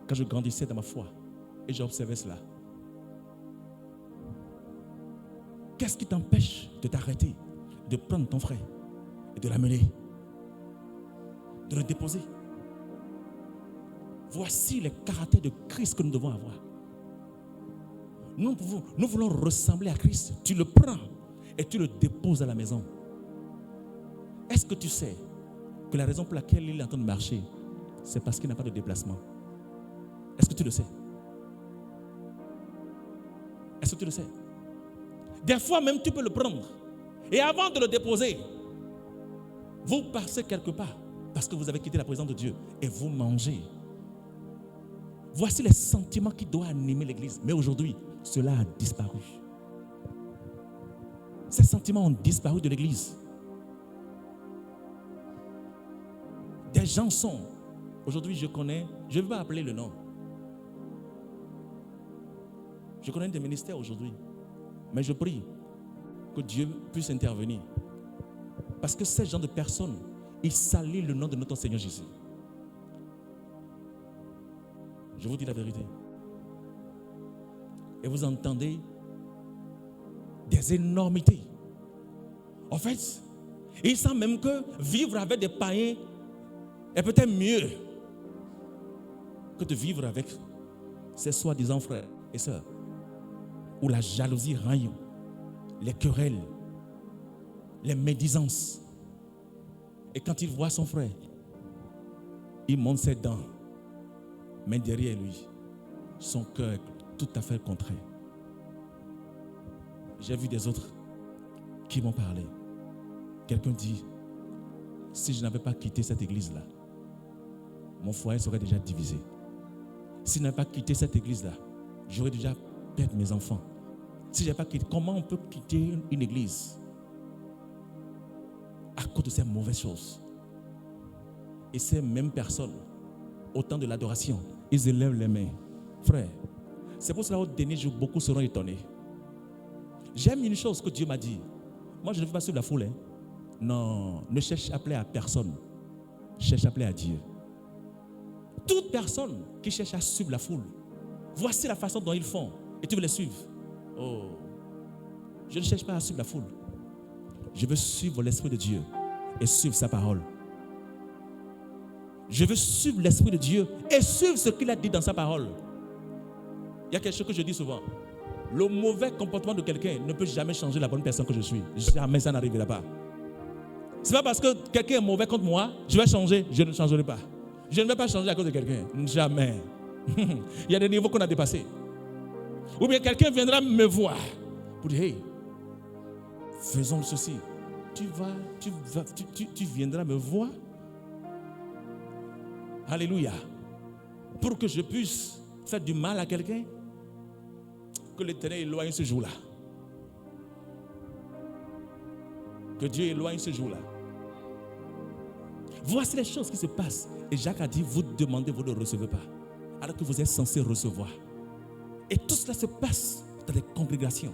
Quand je grandissais dans ma foi. Et j'observais cela. Qu'est-ce qui t'empêche de t'arrêter, de prendre ton frère et de l'amener, de le déposer? Voici les caractères de Christ que nous devons avoir. Nous voulons ressembler à Christ. Tu le prends et tu le déposes à la maison. Est-ce que tu sais que la raison pour laquelle il est en train de marcher, c'est parce qu'il n'a pas de déplacement? Est-ce que tu le sais? Est-ce que tu le sais? Des fois même tu peux le prendre. Et avant de le déposer, vous passez quelque part parce que vous avez quitté la présence de Dieu et vous mangez. Voici les sentiments qui doivent animer l'église. Mais aujourd'hui, cela a disparu. Ces sentiments ont disparu de l'église. Des gens sont, aujourd'hui je connais, je ne vais pas appeler le nom. Je connais des ministères aujourd'hui. Mais je prie que Dieu puisse intervenir. Parce que ces gens de personnes, ils salissent le nom de notre Seigneur Jésus. Je vous dis la vérité. Et vous entendez des énormités. En fait, ils sentent même que vivre avec des païens est peut-être mieux que de vivre avec ses soi-disant frères et sœurs. Où la jalousie règne, les querelles, les médisances. Et quand il voit son frère, il monte ses dents. Mais derrière lui, son cœur est tout à fait contraire. J'ai vu des autres qui m'ont parlé. Quelqu'un dit, si je n'avais pas quitté cette église-là, mon foyer serait déjà divisé. Si je n'avais pas quitté cette église-là, j'aurais déjà perdu mes enfants. Si je n'avais pas quitté, comment on peut quitter une église à cause de ces mauvaises choses? Et ces mêmes personnes, au temps de l'adoration, ils élèvent les mains. Frère, c'est pour cela qu'au dernier jour, beaucoup seront étonnés. J'aime une chose que Dieu m'a dit. Moi, je ne veux pas suivre la foule. Non, ne cherche à plaire à personne. Cherche à plaire à Dieu. Toute personne qui cherche à suivre la foule, voici la façon dont ils font. Et tu veux les suivre. Oh, je ne cherche pas à suivre la foule. Je veux suivre l'Esprit de Dieu et suivre sa parole. Je veux suivre l'Esprit de Dieu et suivre ce qu'il a dit dans sa parole. Il y a quelque chose que je dis souvent. Le mauvais comportement de quelqu'un ne peut jamais changer la bonne personne que je suis. Jamais ça n'arrivera pas. Ce n'est pas parce que quelqu'un est mauvais contre moi, je vais changer, je ne changerai pas. Je ne vais pas changer à cause de quelqu'un. Jamais. Il y a des niveaux qu'on a dépassés. Ou bien quelqu'un viendra me voir pour dire, hey, faisons ceci. Tu viendras me voir. Alléluia. Pour que je puisse faire du mal à quelqu'un. Que l'Éternel éloigne ce jour-là. Que Dieu éloigne ce jour-là. Voici les choses qui se passent. Et Jacques a dit, vous demandez, vous ne recevez pas. Alors que vous êtes censé recevoir. Et tout cela se passe dans les congrégations.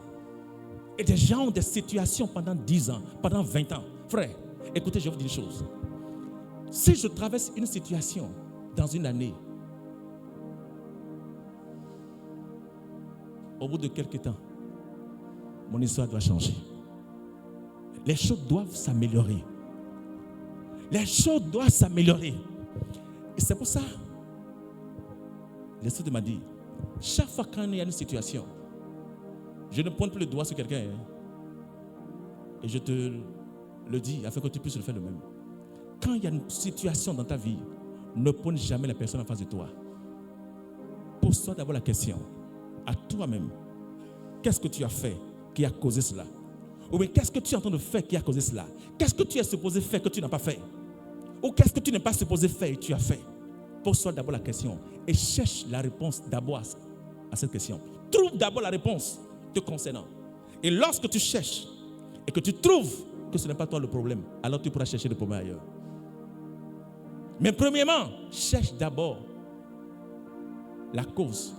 Et des gens ont des situations pendant 10 ans, pendant 20 ans. Frère, écoutez, je vais vous dire une chose. Si je traverse une situation dans une année, au bout de quelques temps, mon histoire doit changer. Les choses doivent s'améliorer. Les choses doivent s'améliorer. Et c'est pour ça, l'Esprit m'a dit, chaque fois qu'il y a une situation, je ne pointe plus le doigt sur quelqu'un. Et je te le dis afin que tu puisses le faire le même. Quand il y a une situation dans ta vie, ne pointe jamais la personne en face de toi. Pose-toi d'abord la question à toi-même. Qu'est-ce que tu as fait qui a causé cela? Ou bien qu'est-ce que tu es en train de faire qui a causé cela? Qu'est-ce que tu es supposé faire que tu n'as pas fait? Ou qu'est-ce que tu n'es pas supposé faire et tu as fait? Pose-toi d'abord la question et cherche la réponse d'abord à cette question. Trouve d'abord la réponse te concernant. Et lorsque tu cherches et que tu trouves que ce n'est pas toi le problème, alors tu pourras chercher le problème ailleurs. Mais premièrement, cherche d'abord la cause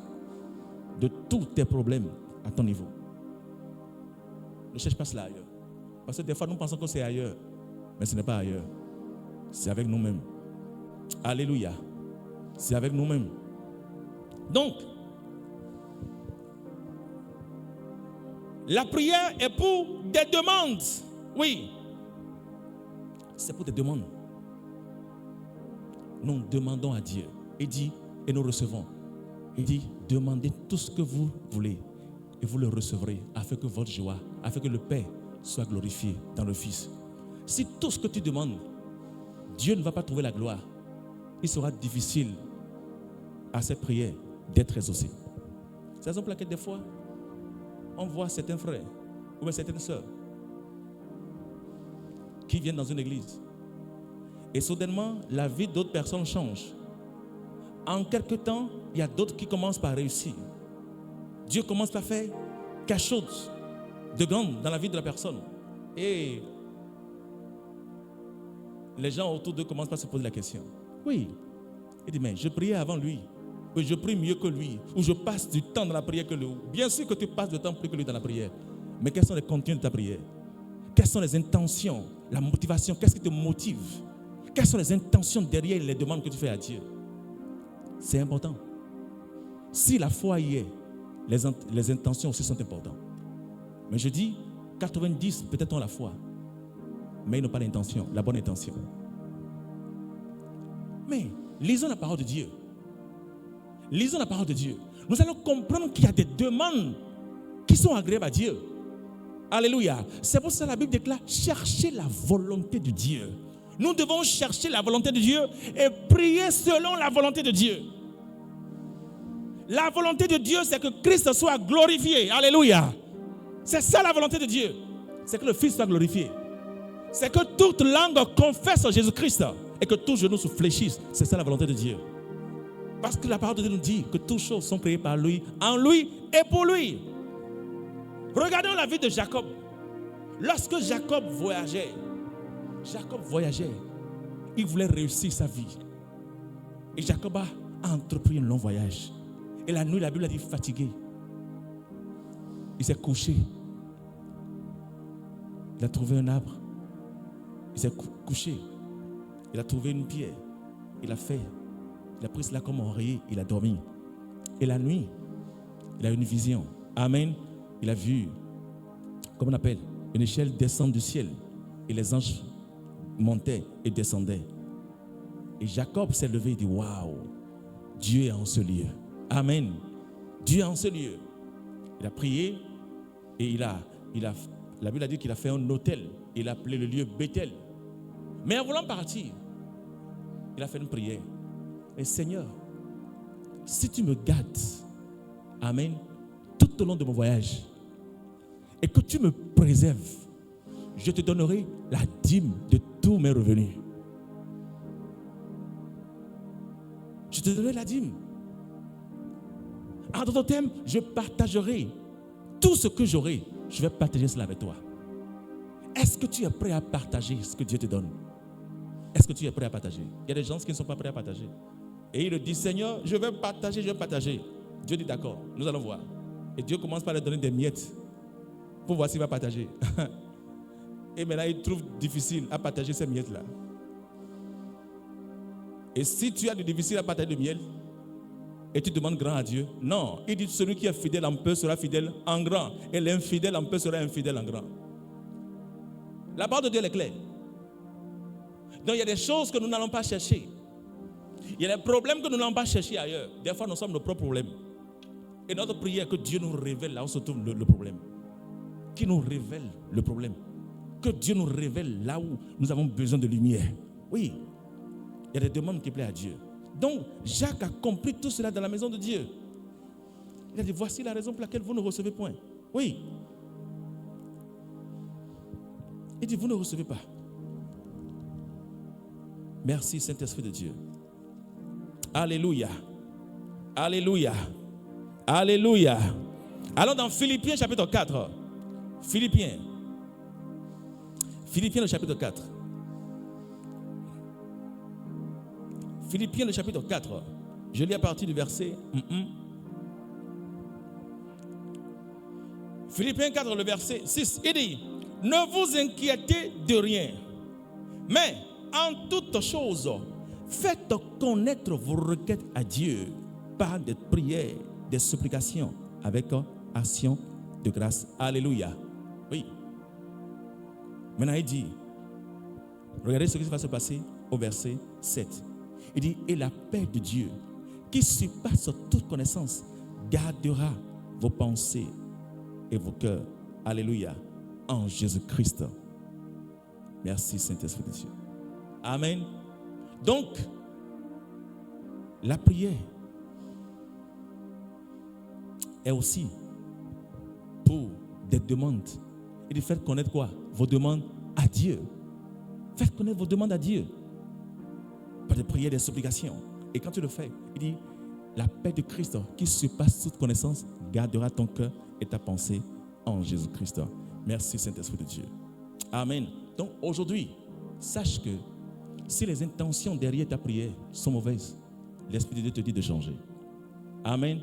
de tous tes problèmes à ton niveau. Ne cherche pas cela ailleurs. Parce que des fois, nous pensons que c'est ailleurs. Mais ce n'est pas ailleurs. C'est avec nous-mêmes. Alléluia. C'est avec nous-mêmes. Donc, la prière est pour des demandes. Oui. C'est pour des demandes. Nous demandons à Dieu. Il dit, et nous recevons. Il dit, demandez tout ce que vous voulez. Et vous le recevrez, afin que votre joie, afin que le Père soit glorifié dans le Fils. Si tout ce que tu demandes, Dieu ne va pas trouver la gloire, il sera difficile à cette prière d'être exaucée. C'est la raison pour laquelle des fois, on voit certains frères ou certaines sœurs qui viennent dans une église et soudainement, la vie d'autres personnes change. En quelque temps, il y a d'autres qui commencent par réussir. Dieu commence par faire quelque chose de grand dans la vie de la personne. Et les gens autour d'eux commencent par se poser la question. Oui, il dit, mais je priais avant lui. Ou je prie mieux que lui. Ou je passe du temps dans la prière que lui. Bien sûr que tu passes du temps plus que lui dans la prière. Mais quels sont les contenus de ta prière? Quelles sont les intentions? La motivation? Qu'est-ce qui te motive? Quelles sont les intentions derrière les demandes que tu fais à Dieu? C'est important. Si la foi y est, les intentions aussi sont importantes. Mais je dis, 90 peut-être ont la foi, mais ils n'ont pas l'intention, la bonne intention. Mais lisons la parole de Dieu. Lisons la parole de Dieu. Nous allons comprendre qu'il y a des demandes qui sont agréables à Dieu. Alléluia. C'est pour ça que la Bible déclare, cherchez la volonté de Dieu. Nous devons chercher la volonté de Dieu et prier selon la volonté de Dieu. La volonté de Dieu, c'est que Christ soit glorifié. Alléluia. C'est ça la volonté de Dieu. C'est que le Fils soit glorifié. C'est que toute langue confesse Jésus-Christ et que tout genou se fléchisse. C'est ça la volonté de Dieu. Parce que la parole de Dieu nous dit que toutes choses sont créées par lui, en lui et pour lui. Regardons la vie de Jacob. Lorsque Jacob voyageait, il voulait réussir sa vie. Et Jacob a entrepris un long voyage. Et la nuit, la Bible a dit fatigué. Il s'est couché. Il a trouvé un arbre. Il s'est couché. Il a trouvé une pierre. Il a pris cela comme oreiller. Il a dormi. Et la nuit, il a eu une vision. Amen. Il a vu, comment on appelle, une échelle descendre du ciel. Et les anges montaient et descendaient. Et Jacob s'est levé et dit, waouh, Dieu est en ce lieu. Amen. Dieu est en ce lieu. Il a prié et la Bible a dit qu'il a fait un autel. Il a appelé le lieu Bethel. Mais en voulant partir, il a fait une prière. Et Seigneur, si tu me gardes, amen, tout au long de mon voyage, et que tu me préserves, je te donnerai la dîme de tous mes revenus. Je te donnerai la dîme. En d'autres termes, je partagerai tout ce que j'aurai. Je vais partager cela avec toi. Est-ce que tu es prêt à partager ce que Dieu te donne? Est-ce que tu es prêt à partager? Il y a des gens qui ne sont pas prêts à partager. Et il dit, Seigneur, je vais partager, je vais partager. Dieu dit, d'accord, nous allons voir. Et Dieu commence par lui donner des miettes pour voir s'il va partager. Et maintenant, il trouve difficile à partager ces miettes-là. Et si tu as du difficile à partager le miel, et tu demandes grand à Dieu, non, il dit, celui qui est fidèle en peu sera fidèle en grand. Et l'infidèle en peu sera infidèle en grand. La parole de Dieu est claire. Donc il y a des choses que nous n'allons pas chercher. Il y a des problèmes que nous n'allons pas chercher ailleurs. Des fois, nous sommes nos propres problèmes. Et notre prière, que Dieu nous révèle là où se trouve le problème. Qu'il nous révèle le problème. Que Dieu nous révèle là où nous avons besoin de lumière. Oui, il y a des demandes qui plaisent à Dieu. Donc, Jacques a compris tout cela dans la maison de Dieu. Il a dit, voici la raison pour laquelle vous ne recevez point. Oui. Il dit, vous ne recevez pas. Merci Saint-Esprit de Dieu. Alléluia. Alléluia. Alléluia. Allons dans Philippiens chapitre 4. Philippiens le chapitre 4. Philippiens le chapitre 4. Je lis à partir du verset. Philippiens 4, le verset 6. Il dit, ne vous inquiétez de rien, mais en toutes choses, faites connaître vos requêtes à Dieu par des prières, des supplications, avec action de grâce. Alléluia. Oui. Maintenant, il dit, regardez ce qui va se passer au verset 7. Il dit, et la paix de Dieu, qui surpasse toute connaissance, gardera vos pensées et vos cœurs. Alléluia. En Jésus-Christ. Merci Saint-Esprit de Dieu. Amen. Donc, la prière est aussi pour des demandes. Il dit, faites connaître quoi? Vos demandes à Dieu. Faites connaître vos demandes à Dieu. Par des prières, des supplications. Et quand tu le fais, il dit, la paix de Christ qui surpasse toute connaissance gardera ton cœur et ta pensée en Jésus-Christ. Merci Saint-Esprit de Dieu. Amen. Donc aujourd'hui, sache que si les intentions derrière ta prière sont mauvaises, l'Esprit de Dieu te dit de changer. Amen.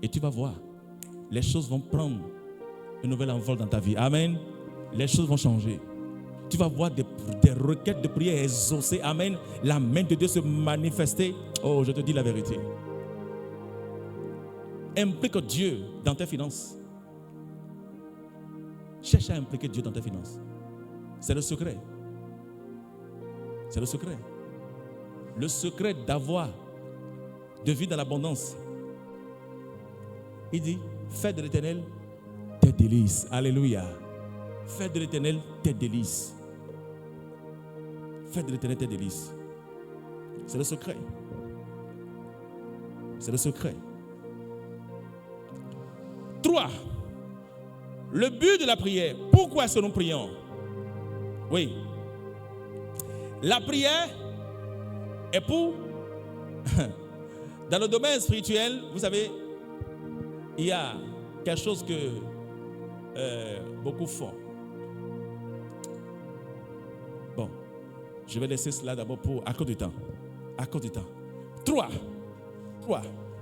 Et tu vas voir, les choses vont prendre un nouvel envol dans ta vie. Amen. Les choses vont changer. Tu vas voir des requêtes de prière exaucées. Amen. La main de Dieu se manifester. Oh, je te dis la vérité. Implique Dieu dans tes finances. Cherche à impliquer Dieu dans tes finances. C'est le secret. C'est le secret. Le secret d'avoir, de vivre dans l'abondance. Il dit, fais de l'Éternel tes délices. Alléluia. Fais de l'Éternel tes délices. Fais de l'Éternel tes délices. C'est le secret. C'est le secret. 3. Le but de la prière. Pourquoi est-ce que nous prions? Oui. La prière est pour... Dans le domaine spirituel, vous savez, il y a quelque chose que beaucoup font. Bon, je vais laisser cela d'abord à cause du temps. À cause du temps. 3.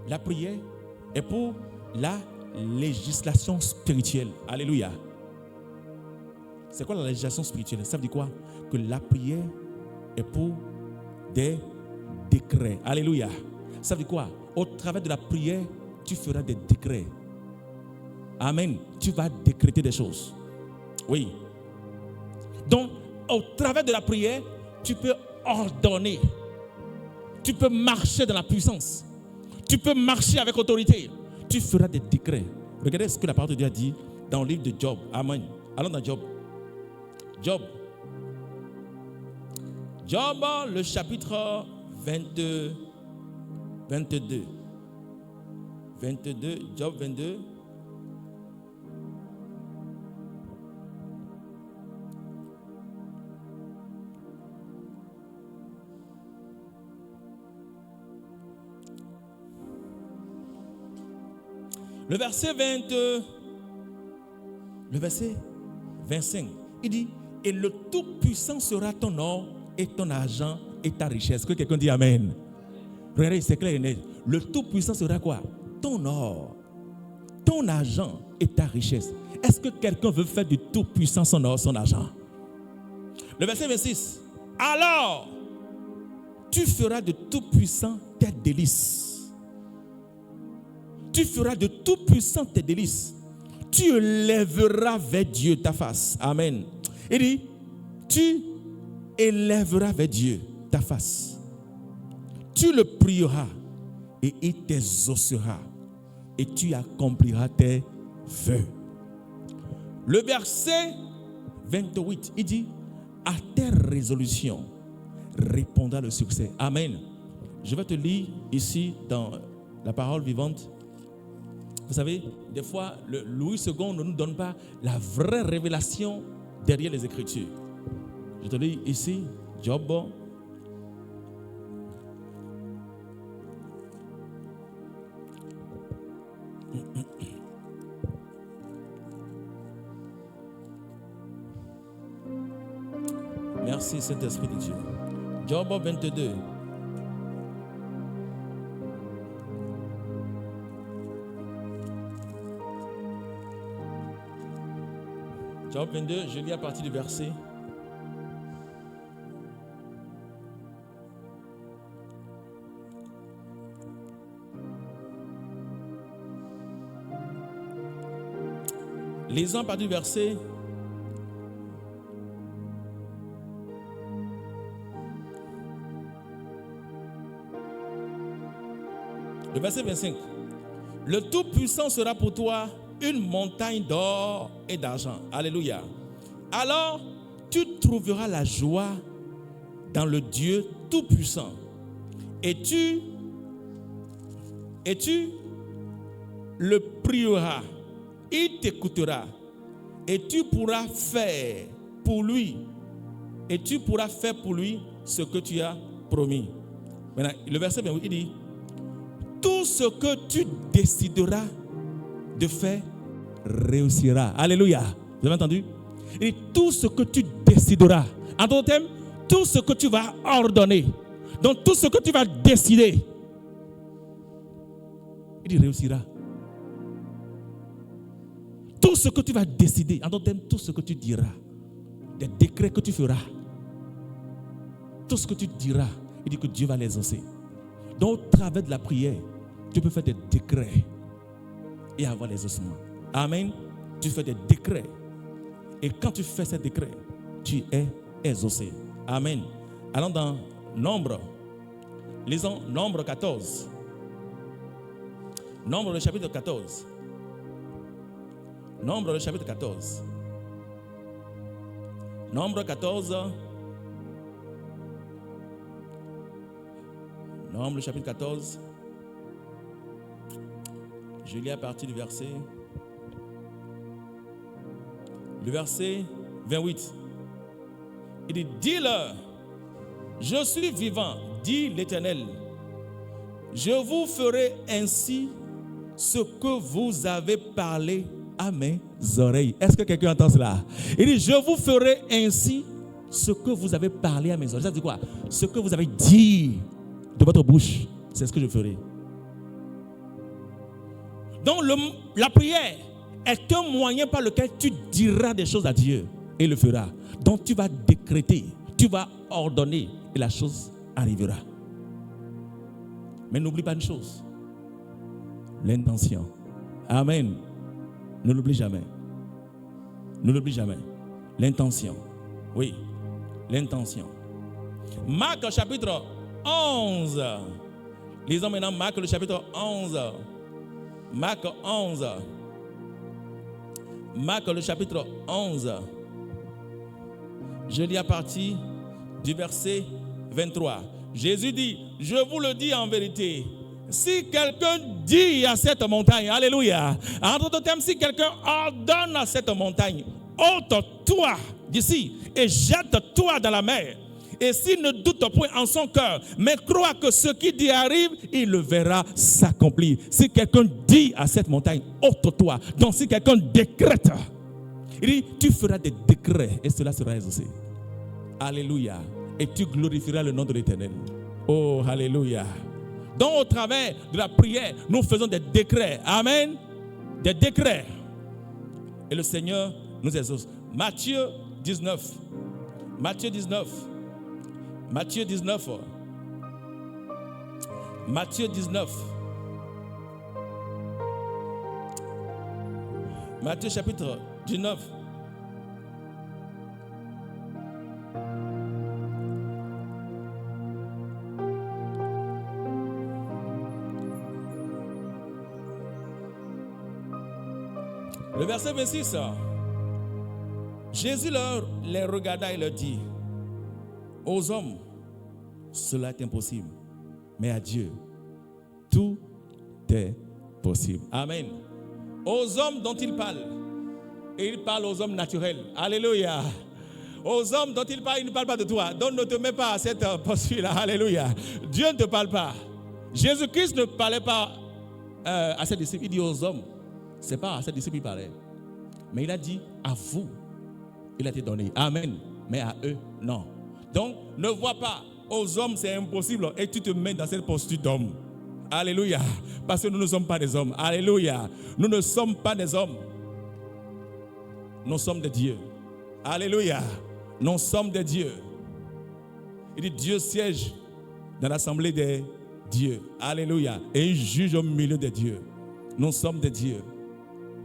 La prière est pour la législation spirituelle. Alléluia. C'est quoi la législation spirituelle? Ça veut dire quoi? Que la prière est pour des décrets. Alléluia. Ça veut dire quoi? Au travers de la prière, tu feras des décrets. Amen. Tu vas décréter des choses. Oui. Donc, au travers de la prière, tu peux ordonner. Tu peux marcher dans la puissance. Tu peux marcher avec autorité. Tu feras des décrets. Regardez ce que la parole de Dieu a dit dans le livre de Job. Amen. Allons dans Job. Job, le chapitre 22. Job 22. Le verset 25, il dit, et le Tout-Puissant sera ton est ton argent et ta richesse. Que quelqu'un dit Amen. Regardez, c'est clair et net. Le Tout-Puissant sera quoi? Ton or, ton argent et ta richesse. Est-ce que quelqu'un veut faire du Tout-Puissant son or, son argent? Le verset 26. Alors, tu feras de Tout-Puissant tes délices. Tu feras de Tout-Puissant tes délices. Tu élèveras vers Dieu ta face. Amen. Il dit, tu élèveras vers Dieu ta face. Tu le prieras et il t'exaucera et tu accompliras tes vœux. Le verset 28, il dit, à tes résolutions répondra le succès. Amen. Je vais te lire ici dans la parole vivante. Vous savez, des fois, le Louis II ne nous donne pas la vraie révélation derrière les Écritures. Je te lis ici, Job. Merci Saint-Esprit de Dieu. Job 22. Job 22, je lis à partir du verset. Lisons à partir du verset. Le verset 25. Le Tout-Puissant sera pour toi une montagne d'or et d'argent. Alléluia. Alors, tu trouveras la joie dans le Dieu Tout-Puissant. Et tu le prieras. Il t'écoutera. Et tu pourras faire pour lui. Et tu pourras faire pour lui ce que tu as promis. Maintenant, le verset 28, il dit, tout ce que tu décideras de faire réussira. Alléluia. Vous avez entendu? Et tout ce que tu décideras. En d'autres termes, tout ce que tu vas ordonner. Donc tout ce que tu vas décider. Il réussira. Tout ce que tu vas décider. En d'autres termes, tout ce que tu diras. Des décrets que tu feras. Tout ce que tu diras. Il dit que Dieu va les exaucer. Donc au travers de la prière, tu peux faire des décrets et avoir les ossements. Amen. Tu fais des décrets. Et quand tu fais ces décrets, tu es exaucé. Amen. Allons dans Nombre. Lisons Nombre 14. Nombre le chapitre 14. Nombre le chapitre 14. Nombre 14. Nombre le chapitre 14. Je lis à partir du verset. Le verset 28. Il dit, dis-leur, je suis vivant, dit l'Éternel. Je vous ferai ainsi ce que vous avez parlé à mes oreilles. Est-ce que quelqu'un entend cela? Il dit, je vous ferai ainsi ce que vous avez parlé à mes oreilles. Ça dit quoi? Ce que vous avez dit de votre bouche, c'est ce que je ferai. Donc la prière est un moyen par lequel tu diras des choses à Dieu et il le fera. Donc tu vas décréter, tu vas ordonner et la chose arrivera. Mais n'oublie pas une chose, l'intention. Amen. Ne l'oublie jamais. Ne l'oublie jamais. L'intention. Oui, l'intention. Marc chapitre 11. Lisons maintenant Marc le chapitre 11. Marc 11. Marc le chapitre 11. Je lis à partir du verset 23. Jésus dit, je vous le dis en vérité, si quelqu'un dit à cette montagne, alléluia, en d'autres termes, si quelqu'un ordonne à cette montagne, ôte-toi d'ici et jette-toi dans la mer. Et s'il ne doute point en son cœur, mais croit que ce qui dit arrive, il le verra s'accomplir. Si quelqu'un dit à cette montagne, ôte-toi. Donc si quelqu'un décrète, il dit, tu feras des décrets et cela sera exaucé. Alléluia. et tu glorifieras le nom de l'Éternel. Oh, alléluia. Donc, au travers de la prière, nous faisons des décrets. Amen. Des décrets. Et le Seigneur nous exauce. Matthieu 19. Matthieu 19. Matthieu 19. Matthieu 19. Matthieu chapitre 19. Le verset 26. Jésus les regarda et leur dit: aux hommes, cela est impossible, mais à Dieu, tout est possible. Amen. Aux hommes dont il parle, et il parle aux hommes naturels. Alléluia. Aux hommes dont il ne parle pas de toi. Donc ne te mets pas à cette posture-là. Alléluia. Dieu ne te parle pas. Jésus-Christ ne parlait pas à ses disciples. Il dit aux hommes. Ce n'est pas à ses disciples qu'il parlait. Mais il a dit à vous. Il a été donné. Amen. Mais à eux, non. Donc ne vois pas. Aux hommes, c'est impossible. Et tu te mets dans cette posture d'homme. Alléluia. Parce que nous ne sommes pas des hommes. Alléluia. Nous ne sommes pas des hommes. Nous sommes des dieux. Alléluia. Nous sommes des dieux. Il dit Dieu siège dans l'assemblée des dieux. Alléluia. Et il juge au milieu des dieux. Nous sommes des dieux.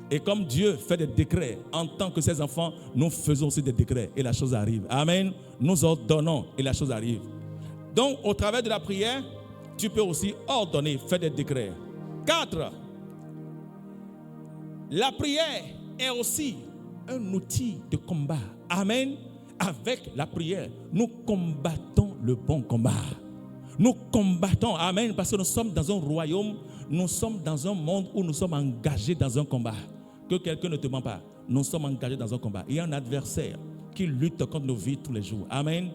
Et comme Dieu fait des décrets, en tant que ses enfants, nous faisons aussi des décrets. Et la chose arrive. Amen. Nous ordonnons et la chose arrive. Donc, au travers de la prière, tu peux aussi ordonner, faire des décrets. 4. La prière est aussi un outil de combat. Amen. Avec la prière, nous combattons le bon combat. Nous combattons. Amen. Parce que nous sommes dans un royaume, nous sommes dans un monde où nous sommes engagés dans un combat. Que quelqu'un ne te ment pas. Nous sommes engagés dans un combat. Il y a un adversaire qui lutte contre nos vies tous les jours. Amen.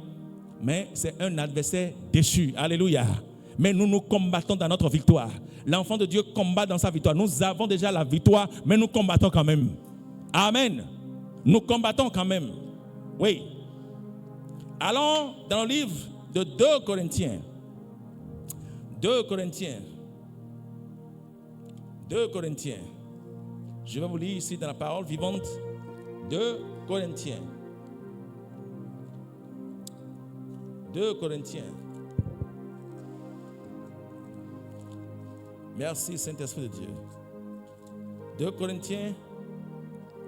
Mais c'est un adversaire déchu. Alléluia. Mais nous nous combattons dans notre victoire. L'enfant de Dieu combat dans sa victoire. Nous avons déjà la victoire, mais nous combattons quand même. Amen. Nous combattons quand même. Oui. Allons dans le livre de 2 Corinthiens. 2 Corinthiens. 2 Corinthiens. Je vais vous lire ici dans la parole vivante. 2 Corinthiens. 2 Corinthiens. Merci Saint-Esprit de Dieu. 2 Corinthiens,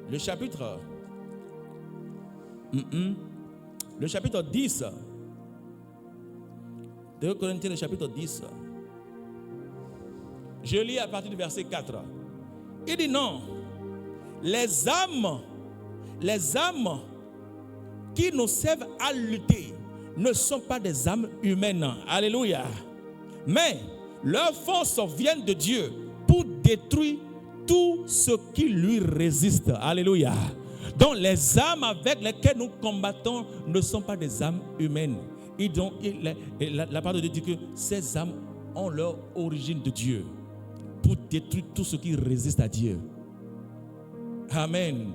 le chapitre 10. 2 Corinthiens, le chapitre 10. Je lis à partir du verset 4. Il dit non, les âmes qui nous servent à lutter ne sont pas des âmes humaines. Alléluia. Mais leurs forces viennent de Dieu pour détruire tout ce qui lui résiste. Alléluia. Donc les âmes avec lesquelles nous combattons ne sont pas des âmes humaines. La parole de Dieu dit que ces âmes ont leur origine de Dieu pour détruire tout ce qui résiste à Dieu. Amen.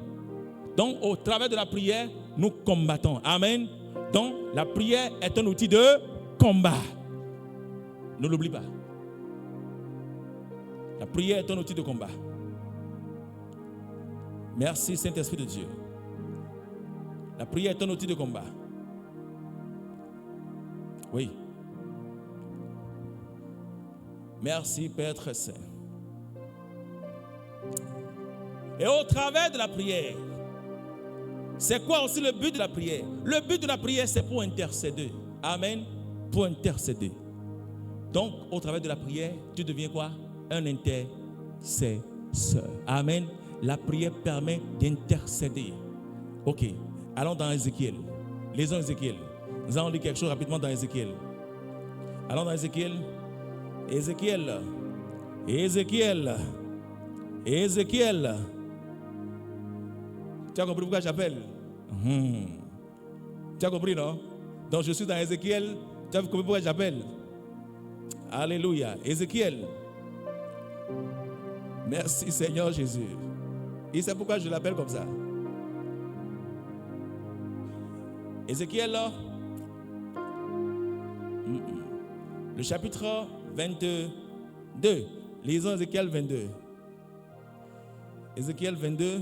Donc au travers de la prière, nous combattons. Amen. Donc la prière est un outil de combat. Ne l'oublie pas. La prière est un outil de combat. Merci Saint-Esprit de Dieu. La prière est un outil de combat. Oui. Merci Père très saint. Et au travers de la prière, c'est quoi aussi le but de la prière? Le but de la prière, c'est pour intercéder. Amen. Pour intercéder. Donc, au travers de la prière, tu deviens quoi? Un intercesseur. Amen. La prière permet d'intercéder. Ok. Allons dans Ézéchiel. Lisons Ézéchiel. Nous allons lire quelque chose rapidement dans Ézéchiel. Allons dans Ézéchiel. Ézéchiel. Tu as compris pourquoi j'appelle? Tu as compris, non? Donc je suis dans Ézéchiel. Tu as compris pourquoi j'appelle? Alléluia. Ézéchiel. Merci Seigneur Jésus. Et c'est pourquoi je l'appelle comme ça. Ézéchiel, Le chapitre 22. Lisons Ézéchiel 22. Ézéchiel 22.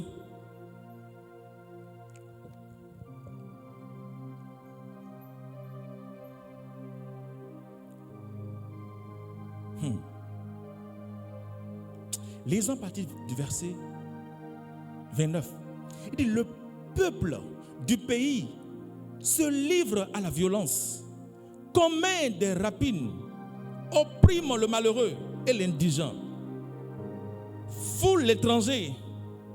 Lisons à partir du verset 29. Il dit, le peuple du pays se livre à la violence, commet des rapines, opprime le malheureux et l'indigent, foule l'étranger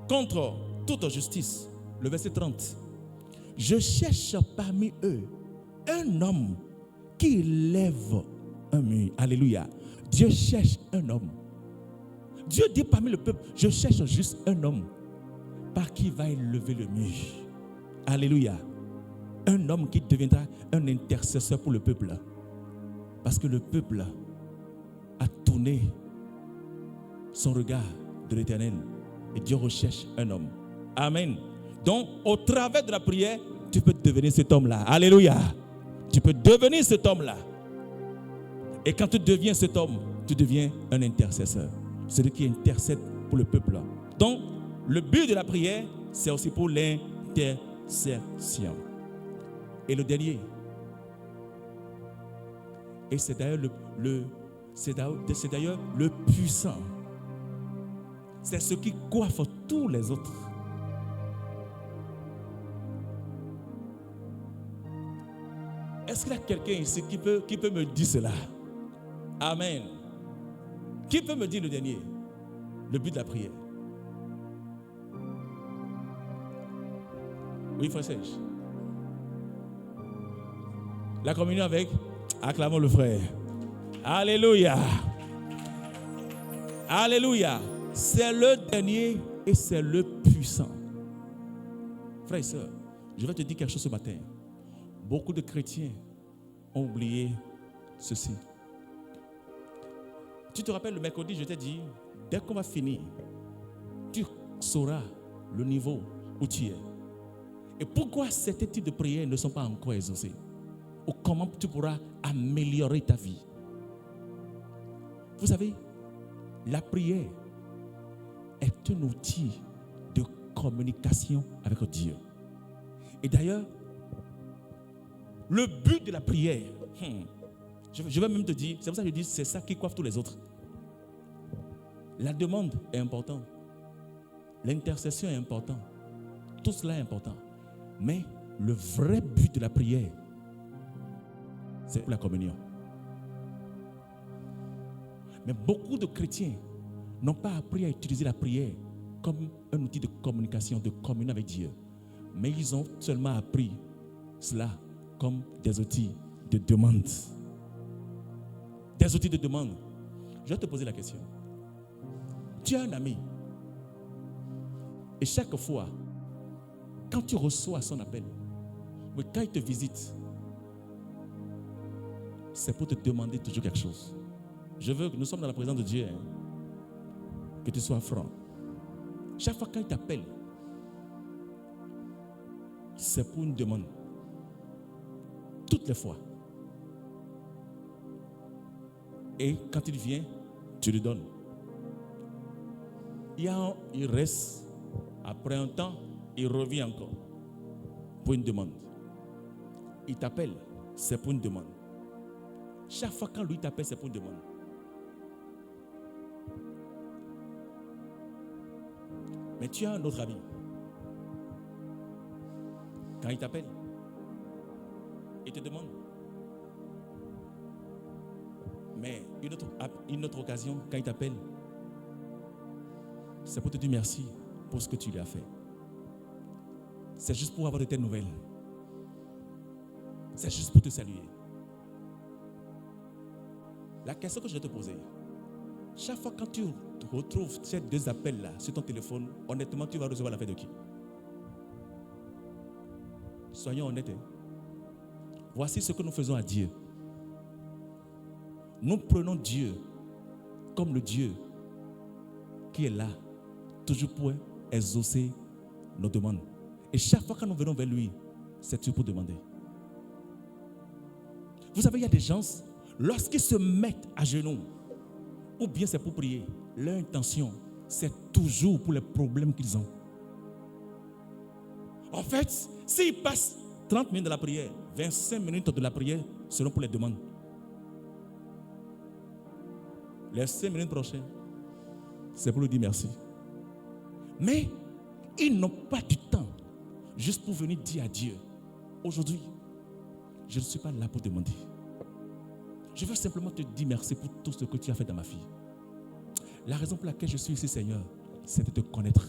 contre toute justice. Le verset 30. Je cherche parmi eux un homme qui lève un mur. Alléluia. Dieu cherche un homme. Dieu dit parmi le peuple, je cherche juste un homme par qui va élever le mur. Alléluia. Un homme qui deviendra un intercesseur pour le peuple. Parce que le peuple a tourné son regard de l'Éternel. Et Dieu recherche un homme. Amen. Donc, au travers de la prière, tu peux devenir cet homme-là. Alléluia. Tu peux devenir cet homme-là. Et quand tu deviens cet homme, tu deviens un intercesseur. Celui qui intercède pour le peuple. Donc, le but de la prière, c'est aussi pour l'intercession. Et le dernier, et c'est d'ailleurs le puissant. C'est ce qui coiffe tous les autres. Est-ce qu'il y a quelqu'un ici qui peut me dire cela? Amen. Qui peut me dire le dernier? Le but de la prière. Oui, frère Serge. La communion avec, acclamons le frère. Alléluia. Alléluia. C'est le dernier et c'est le puissant. Frères et sœurs, je vais te dire quelque chose ce matin. Beaucoup de chrétiens ont oublié ceci. Tu te rappelles le mercredi, je t'ai dit, dès qu'on va finir, tu sauras le niveau où tu es. Et pourquoi certains types de prières ne sont pas encore exaucés? Ou comment tu pourras améliorer ta vie? Vous savez, la prière est un outil de communication avec Dieu. Et d'ailleurs, le but de la prière, je vais même te dire, c'est pour ça que je dis, c'est ça qui coiffe tous les autres. La demande est importante. L'intercession est importante. Tout cela est important. Mais le vrai but de la prière, c'est pour la communion. Mais beaucoup de chrétiens n'ont pas appris à utiliser la prière comme un outil de communication, de communion avec Dieu. Mais ils ont seulement appris cela comme des outils de demande. Des outils de demande. Je vais te poser la question. Tu as un ami. Et chaque fois, quand tu reçois son appel, ou quand il te visite, c'est pour te demander toujours quelque chose. Je veux que nous sommes dans la présence de Dieu, que tu sois franc. Chaque fois qu'il t'appelle, c'est pour une demande. Toutes les fois. Et quand il vient, tu lui donnes. Il reste, après un temps, il revient encore pour une demande. Il t'appelle, c'est pour une demande. Chaque fois quand lui t'appelle, c'est pour une demande. Mais tu as un autre ami. Quand il t'appelle, il te demande. Mais une autre occasion, quand il t'appelle, c'est pour te dire merci pour ce que tu lui as fait. C'est juste pour avoir de tes nouvelles. C'est juste pour te saluer. La question que je vais te poser, chaque fois quand tu retrouves ces deux appels-là sur ton téléphone, honnêtement, tu vas recevoir l'appel de qui? Soyons honnêtes. Voici ce que nous faisons à Dieu. Nous prenons Dieu comme le Dieu qui est là, toujours pour exaucer nos demandes. Et chaque fois que nous venons vers lui, c'est toujours pour demander. Vous savez, il y a des gens, lorsqu'ils se mettent à genoux, ou bien c'est pour prier, leur intention, c'est toujours pour les problèmes qu'ils ont. En fait, s'ils passent 30 minutes de la prière, 25 minutes de la prière seront pour les demandes. Les 5 minutes prochaines, c'est pour lui dire merci. Mais ils n'ont pas du temps juste pour venir dire à Dieu, aujourd'hui, je ne suis pas là pour demander. Je veux simplement te dire merci pour tout ce que tu as fait dans ma vie. La raison pour laquelle je suis ici, Seigneur, c'est de te connaître.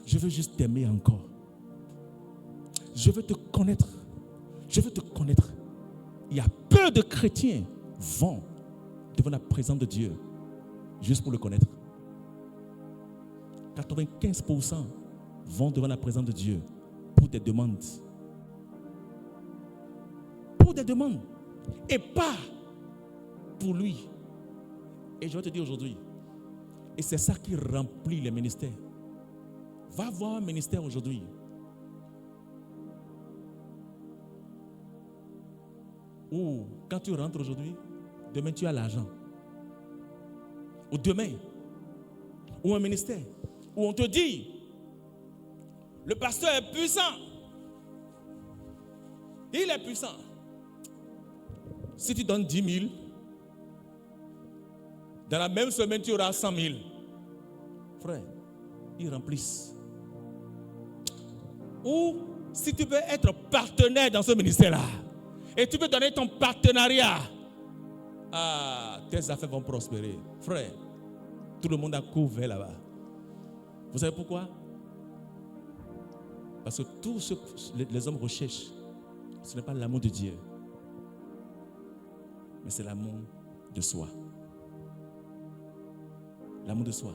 Je veux juste t'aimer encore. Je veux te connaître. Je veux te connaître. Il y a peu de chrétiens vont devant la présence de Dieu juste pour le connaître. 95% vont devant la présence de Dieu pour des demandes. Pour des demandes. Et pas pour lui. Et je vais te dire aujourd'hui, et c'est ça qui remplit les ministères. Va voir un ministère aujourd'hui. Ou quand tu rentres aujourd'hui, demain tu as l'argent. Ou demain, ou un ministère, où on te dit, le pasteur est puissant. Il est puissant. Si tu donnes 10 000, dans la même semaine, tu auras 100 000. Frère, ils remplissent. Ou si tu veux être partenaire dans ce ministère-là, et tu veux donner ton partenariat, tes affaires vont prospérer. Frère, tout le monde a couvert là-bas. Vous savez pourquoi? Parce que tout ce que les hommes recherchent, ce n'est pas l'amour de Dieu, mais c'est l'amour de soi. L'amour de soi.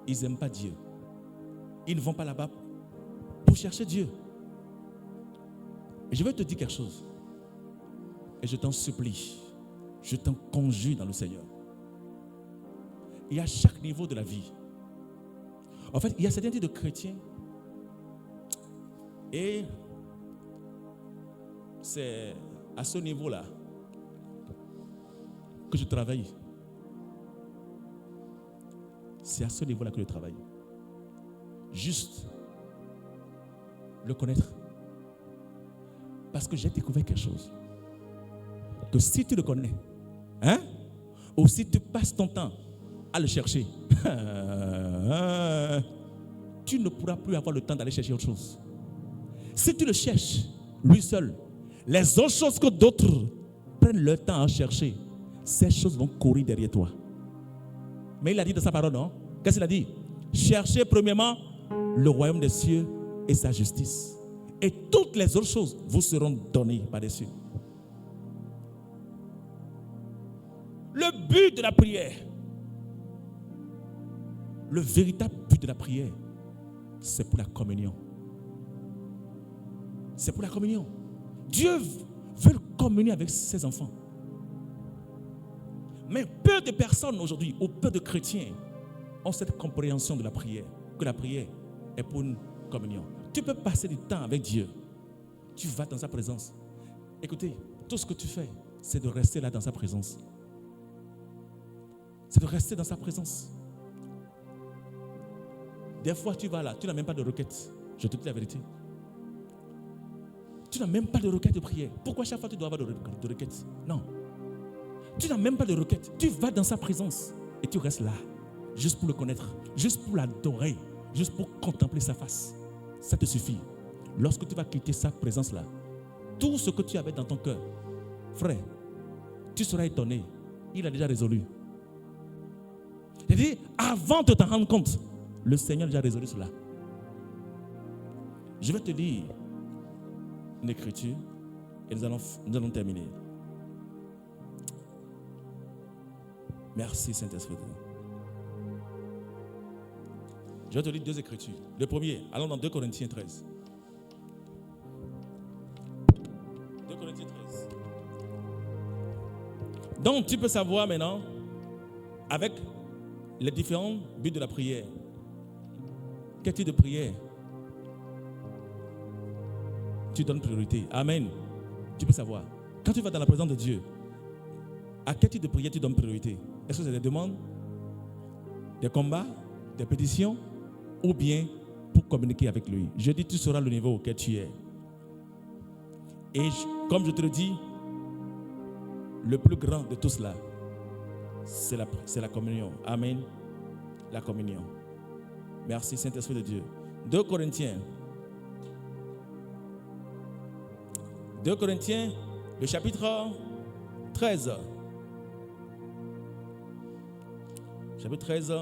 Ils n'aiment pas Dieu. Ils ne vont pas là-bas pour chercher Dieu. Et je vais te dire quelque chose. Et je t'en supplie, je t'en conjure dans le Seigneur. Il y a chaque niveau de la vie. En fait, il y a certains types de chrétiens. Et c'est à ce niveau-là que je travaille. C'est à ce niveau-là que je travaille. Juste le connaître. Parce que j'ai découvert quelque chose. Que si tu le connais, ou si tu passes ton temps à le chercher, tu ne pourras plus avoir le temps d'aller chercher autre chose. Si tu le cherches, lui seul, les autres choses que d'autres prennent leur temps à chercher, ces choses vont courir derrière toi. Mais il a dit dans sa parole, non? Qu'est-ce qu'il a dit? Cherchez premièrement le royaume des cieux et sa justice. Et toutes les autres choses vous seront données par-dessus. Le but de la prière, le véritable but de la prière, c'est pour la communion. C'est pour la communion. Dieu veut communier avec ses enfants. Mais peu de personnes aujourd'hui, ou peu de chrétiens, ont cette compréhension de la prière, que la prière est pour une communion. Tu peux passer du temps avec Dieu. Tu vas dans sa présence. Écoutez, tout ce que tu fais, c'est de rester là dans sa présence. C'est de rester dans sa présence. Des fois, tu vas là, tu n'as même pas de requête. Je te dis la vérité. Tu n'as même pas de requête de prière. Pourquoi chaque fois tu dois avoir de requête? Non. Tu n'as même pas de requête. Tu vas dans sa présence et tu restes là, juste pour le connaître, juste pour l'adorer, juste pour contempler sa face. Ça te suffit. Lorsque tu vas quitter sa présence-là, tout ce que tu avais dans ton cœur, frère, tu seras étonné. Il a déjà résolu. Il dit, avant de t'en rendre compte, le Seigneur a déjà résolu cela. Je vais te lire une écriture et nous allons terminer. Merci Saint-Esprit. Je vais te lire 2 écritures. Le premier, allons dans 2 Corinthiens 13. 2 Corinthiens 13. Donc tu peux savoir maintenant, avec les différents buts de la prière, quel type de prière tu donnes priorité. Amen. Tu peux savoir. Quand tu vas dans la présence de Dieu, à quel type de prière tu donnes priorité? Est-ce que c'est des demandes, des combats, des pétitions, ou bien pour communiquer avec lui? Je dis, tu sauras le niveau auquel tu es. Et comme je te le dis, le plus grand de tout cela, c'est la communion. Amen. La communion. Merci Saint-Esprit de Dieu. 2 Corinthiens, le chapitre 13. Chapitre 13.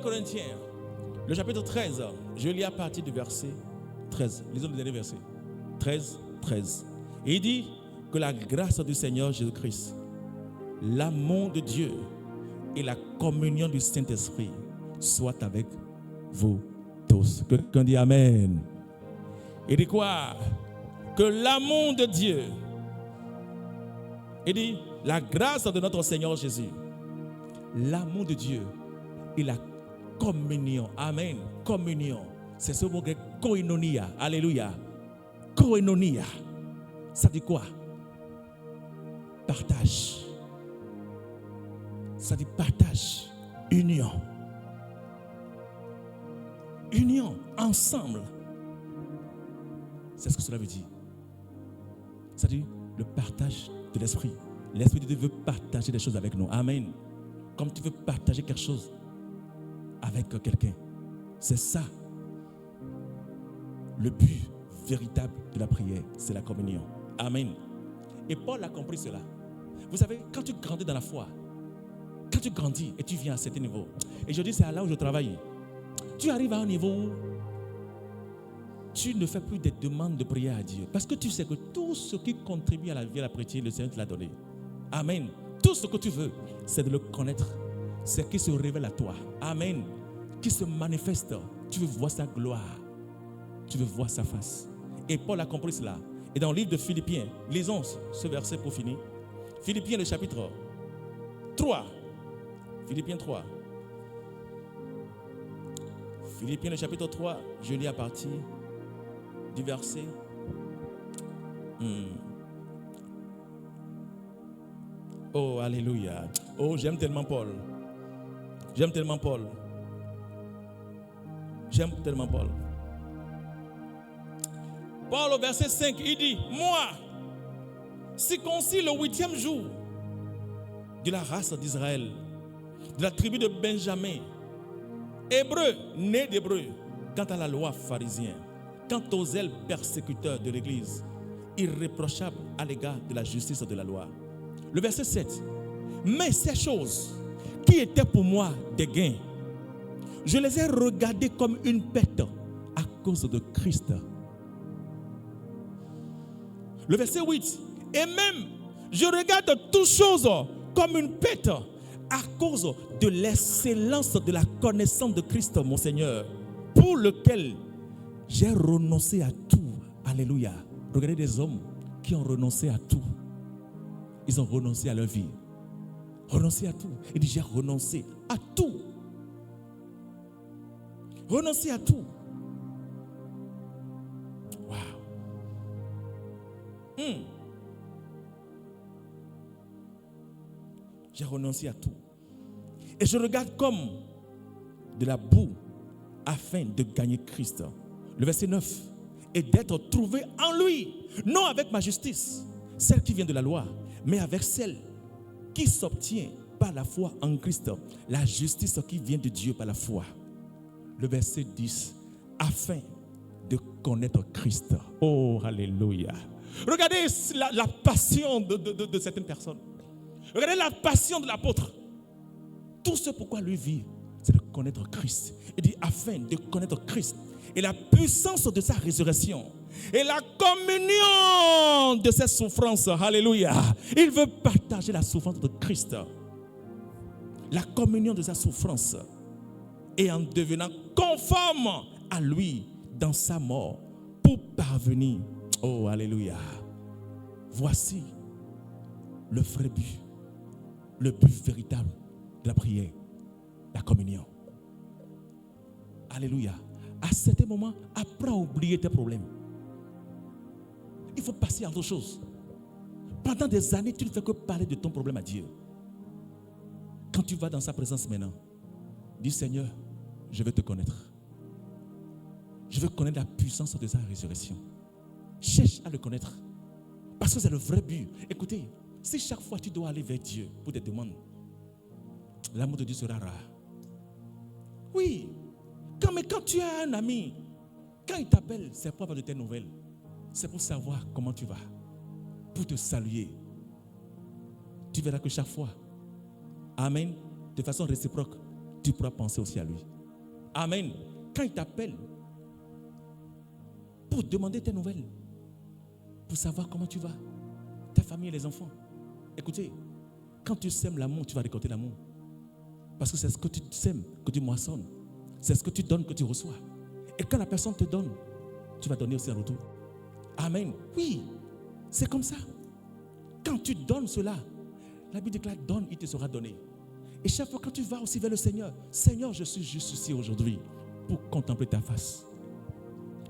Corinthiens, le chapitre 13, je lis à partir du verset 13. Lisons le dernier verset. 13. Et il dit que la grâce du Seigneur Jésus-Christ, l'amour de Dieu et la communion du Saint-Esprit soient avec vous tous. Que quelqu'un dit Amen. Il dit quoi? Que l'amour de Dieu, il dit la grâce de notre Seigneur Jésus, l'amour de Dieu et la communion. Amen. Communion. C'est ce mot grec koinonia. Alléluia. Koinonia. Ça dit quoi? Partage. Ça dit partage. Union. Union. Ensemble. C'est ce que cela veut dire. Ça dit le partage de l'esprit. L'Esprit de Dieu veut partager des choses avec nous. Amen. Comme tu veux partager quelque chose avec quelqu'un. C'est ça. Le but véritable de la prière, c'est la communion. Amen. Et Paul a compris cela. Vous savez, quand tu grandis dans la foi, quand tu grandis et tu viens à cet niveau, et je dis c'est là où je travaille, tu arrives à un niveau où tu ne fais plus des demandes de prière à Dieu. Parce que tu sais que tout ce qui contribue à la vie à la prière, le Seigneur te l'a donné. Amen. Tout ce que tu veux, c'est de le connaître. C'est qui se révèle à toi. Amen. Qui se manifeste. Tu veux voir sa gloire. Tu veux voir sa face. Et Paul a compris cela. Et dans le livre de Philippiens, lisons ce verset pour finir. Philippiens le chapitre 3. Philippiens 3. Philippiens le chapitre 3, je lis à partir du verset. Oh, alléluia. Oh, j'aime tellement Paul. J'aime tellement Paul. J'aime tellement Paul. Paul au verset 5, il dit, moi, circoncis le 8e jour de la race d'Israël, de la tribu de Benjamin, hébreu, né d'hébreu, quant à la loi pharisienne, quant aux zèles persécuteurs de l'Église, irréprochable à l'égard de la justice de la loi. Le verset 7, mais ces choses qui étaient pour moi des gains, je les ai regardées comme une perte à cause de Christ. Le verset 8, et même je regarde toutes choses comme une perte à cause de l'excellence de la connaissance de Christ, mon Seigneur, pour lequel j'ai renoncé à tout. Alléluia. Regardez des hommes qui ont renoncé à tout. Ils ont renoncé à leur vie. Renoncé à tout. Il dit, j'ai renoncé à tout. Renoncé à tout. Wow. J'ai renoncé à tout. Et je regarde comme de la boue afin de gagner Christ. Le verset 9. Et d'être trouvé en lui, non avec ma justice, celle qui vient de la loi, mais avec celle qui s'obtient par la foi en Christ, la justice qui vient de Dieu par la foi. Le verset 10, afin de connaître Christ. Oh, alléluia. Regardez la passion de certaines personnes. Regardez la passion de l'apôtre. Tout ce pourquoi lui vit, c'est de connaître Christ. Il dit afin de connaître Christ et la puissance de sa résurrection et la communion de ses souffrances. Alléluia. Il veut partager la souffrance de Christ. La communion de sa souffrance et en devenant conforme à lui dans sa mort pour parvenir. Oh, alléluia. Voici le vrai but, le but véritable de la prière, la communion. Alléluia. À certains moments, apprends à oublier tes problèmes. Il faut passer à autre chose. Pendant des années, tu ne fais que parler de ton problème à Dieu. Quand tu vas dans sa présence maintenant, dis Seigneur, je veux te connaître. Je veux connaître la puissance de sa résurrection. Cherche à le connaître. Parce que c'est le vrai but. Écoutez, si chaque fois tu dois aller vers Dieu pour des demandes, l'amour de Dieu sera rare. Oui. Mais quand tu as un ami, quand il t'appelle, c'est pour avoir de tes nouvelles. C'est pour savoir comment tu vas. Pour te saluer. Tu verras que chaque fois, amen, de façon réciproque, tu pourras penser aussi à lui. Amen. Quand il t'appelle, pour demander tes nouvelles, pour savoir comment tu vas, ta famille et les enfants. Écoutez, quand tu sèmes l'amour, tu vas récolter l'amour. Parce que c'est ce que tu sèmes que tu moissonnes. C'est ce que tu donnes que tu reçois. Et quand la personne te donne, tu vas donner aussi un retour. Amen. Oui, c'est comme ça. Quand tu donnes cela, la Bible déclare, donne, il te sera donné. Et chaque fois quand tu vas aussi vers le Seigneur, Seigneur, je suis juste ici aujourd'hui pour contempler ta face.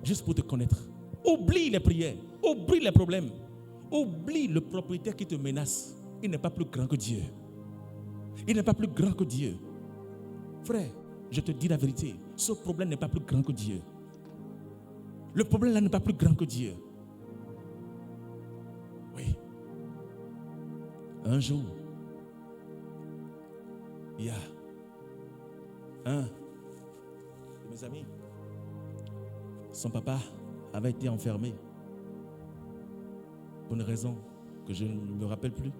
Juste pour te connaître. Oublie les prières, oublie les problèmes. Oublie le propriétaire qui te menace. Il n'est pas plus grand que Dieu. Il n'est pas plus grand que Dieu. Frère, je te dis la vérité. Ce problème n'est pas plus grand que Dieu. Le problème là n'est pas plus grand que Dieu. Oui. Un jour, il y a un de mes amis. Son papa avait été enfermé pour une raison que je ne me rappelle plus.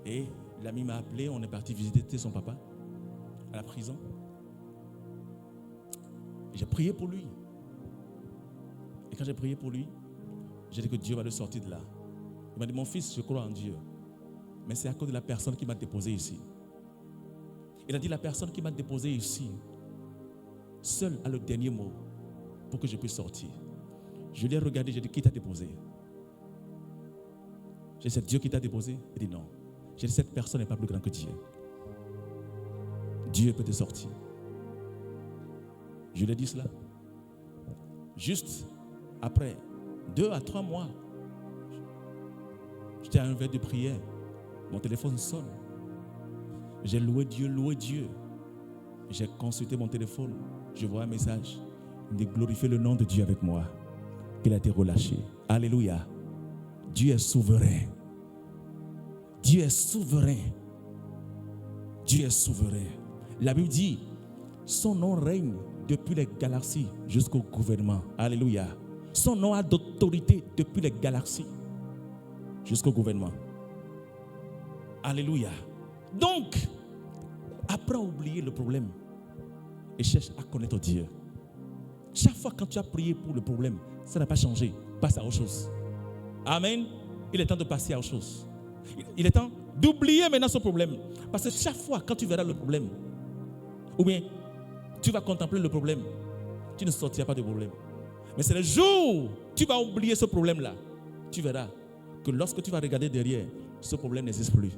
Et l'ami m'a appelé, on est parti visiter son papa à la prison. J'ai prié pour lui. Et quand j'ai prié pour lui, j'ai dit que Dieu va le sortir de là. Il m'a dit, mon fils, je crois en Dieu. Mais c'est à cause de la personne qui m'a déposé ici. Il a dit, la personne qui m'a déposé ici, seul a le dernier mot pour que je puisse sortir. Je l'ai regardé, j'ai dit, qui t'a déposé? J'ai dit, c'est Dieu qui t'a déposé? Il dit non. J'ai dit, cette personne n'est pas plus grande que Dieu. Dieu peut te sortir. Je lui ai dit cela. Juste après 2 à 3 mois, j'étais à un verre de prière. Mon téléphone sonne. J'ai loué Dieu. J'ai consulté mon téléphone. Je vois un message. De glorifier le nom de Dieu avec moi. Qu'il a été relâché. Alléluia. Dieu est souverain. Dieu est souverain. Dieu est souverain. La Bible dit, son nom règne depuis les galaxies jusqu'au gouvernement. Alléluia. Son nom a d'autorité depuis les galaxies jusqu'au gouvernement. Alléluia. Donc, apprends à oublier le problème et cherche à connaître Dieu. Chaque fois quand tu as prié pour le problème, ça n'a pas changé. Passe à autre chose. Amen. Il est temps de passer à autre chose. Il est temps d'oublier maintenant ce problème. Parce que chaque fois quand tu verras le problème, ou bien tu vas contempler le problème, tu ne sortiras pas de problème. Mais c'est le jour où tu vas oublier ce problème-là, tu verras que lorsque tu vas regarder derrière, ce problème n'existe plus.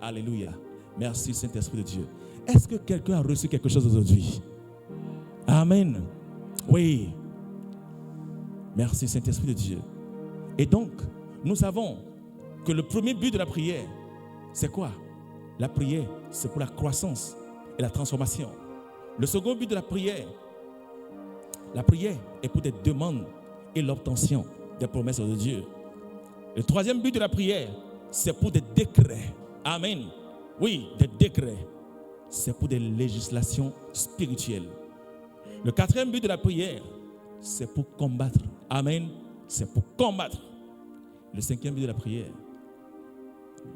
Alléluia. Merci Saint-Esprit de Dieu. Est-ce que quelqu'un a reçu quelque chose aujourd'hui? Amen. Oui. Merci Saint-Esprit de Dieu. Et donc, nous savons que le premier but de la prière, c'est quoi? La prière, c'est pour la croissance et la transformation. Le second but de la prière est pour des demandes et l'obtention des promesses de Dieu. Le troisième but de la prière, c'est pour des décrets. Amen. Oui, des décrets. C'est pour des législations spirituelles. Le quatrième but de la prière, c'est pour combattre. Amen. C'est pour combattre. Le cinquième but de la prière,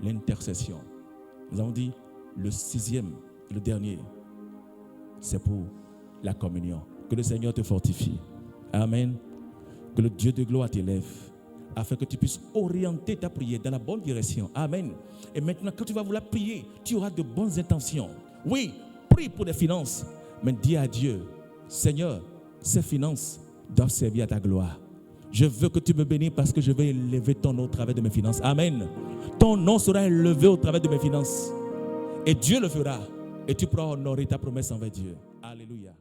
l'intercession. Nous avons dit le 6e, le dernier, c'est pour la communion. Que le Seigneur te fortifie. Amen. Que le Dieu de gloire t'élève afin que tu puisses orienter ta prière dans la bonne direction. Amen. Et maintenant, quand tu vas vouloir prier, tu auras de bonnes intentions. Oui, prie pour les finances, mais dis à Dieu, Seigneur, ces finances doivent servir à ta gloire. Je veux que tu me bénisses parce que je vais élever ton nom au travers de mes finances. Amen. Ton nom sera élevé au travers de mes finances. Et Dieu le fera. Et tu pourras honorer ta promesse envers Dieu. Alléluia.